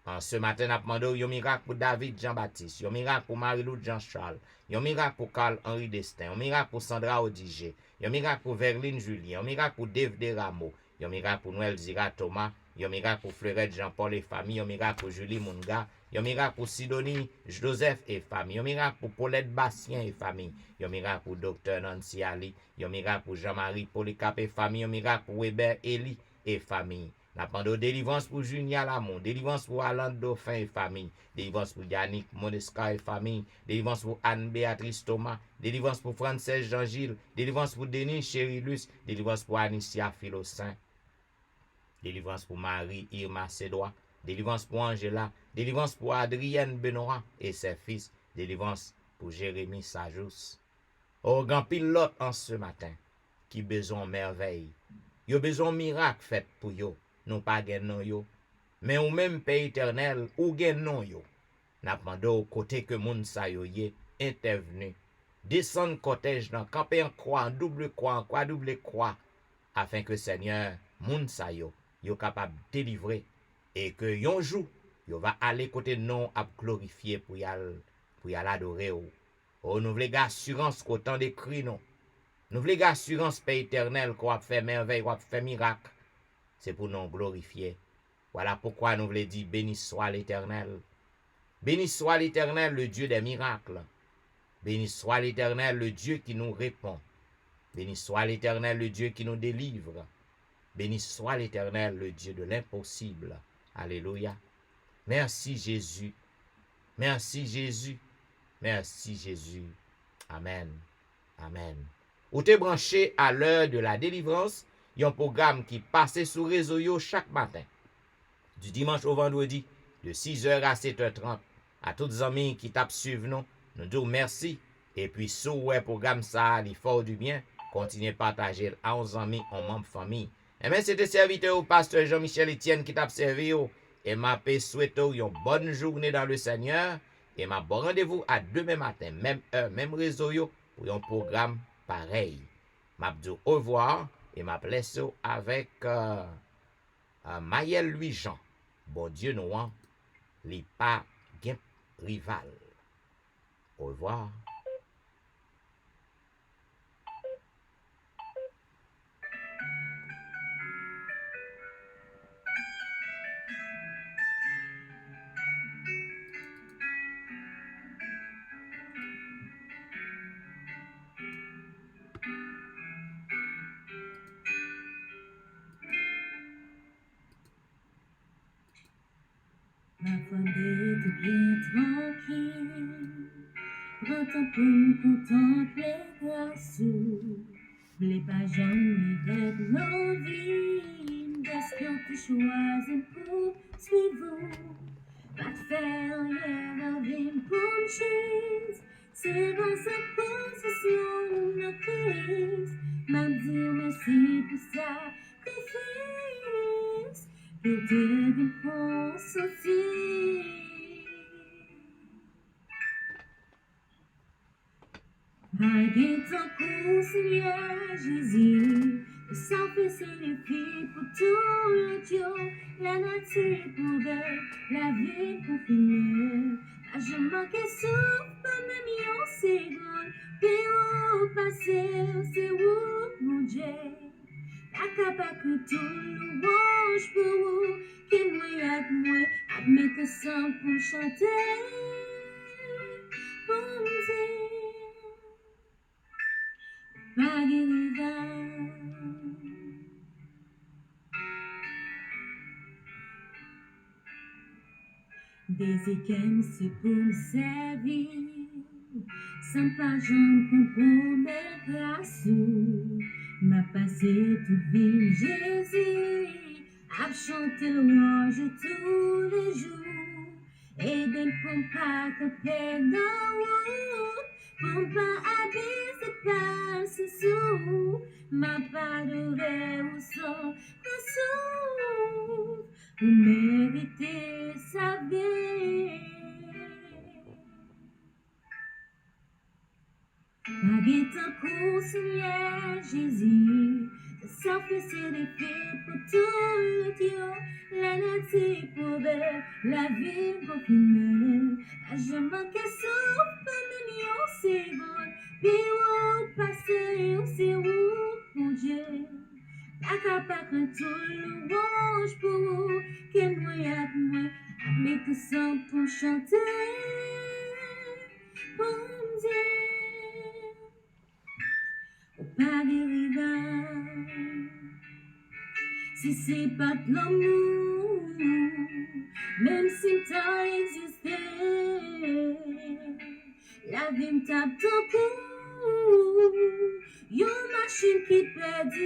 [SPEAKER 1] En ce matin, nous demandons un miracle pour David Jean-Baptiste, un miracle pour Marie-Lou Jean-Charles, un miracle pour Carl-Henri Destin, un miracle pour Sandra Odigé, un miracle pour Verline Julien, un miracle pour Dave Desrameaux, un miracle pour Noël Zira Thomas, un miracle pour Fleurette Jean-Paul et famille, un miracle pour Julie Munga, un miracle pour Sidonie Joseph et famille, un miracle pour Paulette Bastien et famille, un miracle pour Dr Nancy Ali, un miracle pour Jean-Marie Polycarpe et famille, un miracle pour Weber Eli et famille. N'a pas de délivrance pour Junia Lamont, délivrance pour Alain Dauphin et famille, délivrance pour Yannick Monesca et famille, délivrance pour Anne-Béatrice Thomas, délivrance pour Frances Jean-Gilles, délivrance pour Denis Chérilus, délivrance pour Anicia Philosin, délivrance pour Marie Irma Sédois, délivrance pour Angela, délivrance pour Adrienne Benoît et ses fils, délivrance pour Jérémy Sajous. Oh, grand pilote en ce matin, qui besoin merveille, yo besoin miracle fait pour yo. Non pas gen non yo, mais ou même Père éternel, ou gen non yo. N'a demandé au côté que moun sa yo ye, intervenu, descendre cortège dans, camper en croix, en double croix, en quadruple croix, afin que Seigneur, moun sa yo capable de délivrer, et que yon jour, yo va aller côté non à glorifier pour y adorer ou. Oh, nous voulons assurance qu'autant de cris non. Nous voulons assurance Père éternel qu'on va faire merveille, qu'on va faire miracle. C'est pour nous glorifier. Voilà pourquoi nous voulons dire béni soit l'Éternel. Béni soit l'Éternel, le Dieu des miracles. Béni soit l'Éternel, le Dieu qui nous répond. Béni soit l'Éternel, le Dieu qui nous délivre. Béni soit l'Éternel, le Dieu de l'impossible. Alléluia. Merci Jésus. Merci Jésus. Merci Jésus. Amen. Amen. Ou t'es branché à l'heure de la délivrance. Il y a un programme qui passe sur les réseaux chaque matin, du dimanche au vendredi, de 6h à 7h30. À tous les amis qui tapent suivre nous disons merci. Et puis, si vous avez programme ça, il faut du bien, continuez à partager à vos amis, aux membres de famille. Et bien, c'était serviteur au pasteur Jean-Michel Etienne qui t'a servi. Et m'a souhaité une bonne journée dans le Seigneur. Et m'a bon rendez-vous à demain matin, même heure, même réseau, pour un programme pareil. M'a dit au revoir. Et m'a blessé avec Maël Louis Jean. Bon Dieu nous li pas gen rival. Au revoir.
[SPEAKER 4] Ma femme était bien tranquille, prends ton pour me contempler grâce. Les pas jamais d'être nos vies, d'espion que choisis pour suivre. Pas de faire rien dans une bonne chose, c'est dans sa position de crise. M'a dit merci pour ça, sacrifice. Eu teve posso sim. Paguei ton coup, Seigneur Jésus. Le sang-fait signifie pour tout le Dieu. La nature pouvait, la vie pour finir. Là, je manquais souffle, pas même yon seconde. Puis où passer, c'est où mon Dieu. Acaba que tout louange pour vous, qui moi, admet que sans pour chanter, bon Dieu, Magnifique. faisait comme si pour me servir, sans pas j'en compromettre à sous. M'a passé toute vie Jésus, à chanter louange tous les jours, et d'un pompa que peine pompa abaisser par ce sous, m'a pas de au son de sous, vous méritez sa vie. Baguette en cours, Seigneur Jésus, de s'affaisser des filles pour tout le Dieu, la nature pour ver, la vie pour finir. Je manque souffle pendant une seconde, puis où passer, où c'est où, mon Dieu. Pas capable tout le louange pour vous, que moi y'a de moi, mais que ça pour chanter, bon Dieu. Pas de rivage, si c'est pas de l'amour, même si t'as existé, la vie me tape ton cou, y'a une machine qui perd du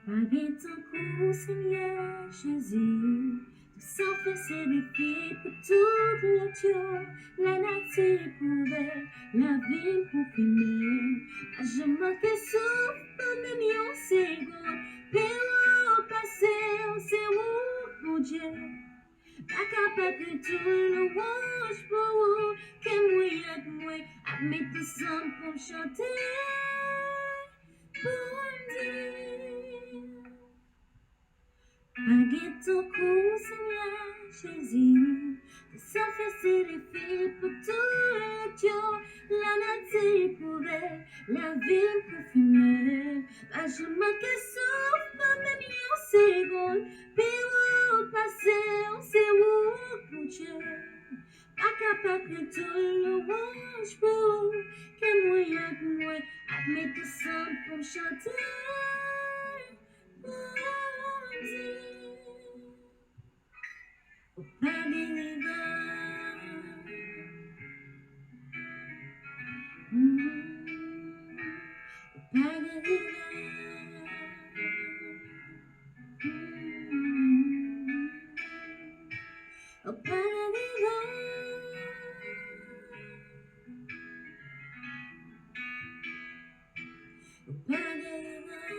[SPEAKER 4] Paguer ton cou, Seigneur Jésus, s'affaisser des filles pour tout le Dieu, la nature pouvait, la vie pour finir. Je manquais souffle pendant une seconde, puis où passer, on sait où, mon Dieu. Pas capable de tout le louange pour vous, que moi y'a de moi, à mettre le son pour me chanter, bon Dieu. Paguer ton cou, Seigneur Jésus, de s'affaisser les filles pour tout le Dieu, la nature pouvait, la vie pour fumer. Je manquais souffle pendant une seconde, puis où passer, on sait où pour Dieu. Pas capable de tout le louange pour, que moi y'a de moi, admettre le son pour me chanter, bon Dieu. Pas de rivage, pas de rivage, pas de rivage,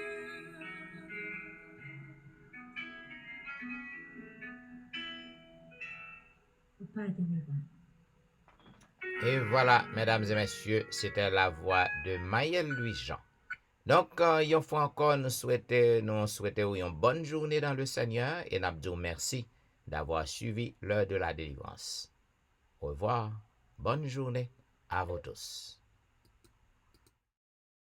[SPEAKER 4] pas de rivage.
[SPEAKER 1] Et voilà, mesdames et messieurs, c'était la voix de Maël Louis-Jean. Donc, une fois encore, nous souhaitons une bonne journée dans le Seigneur et nous disons merci d'avoir suivi l'heure de la délivrance. Au revoir, bonne journée à vous tous.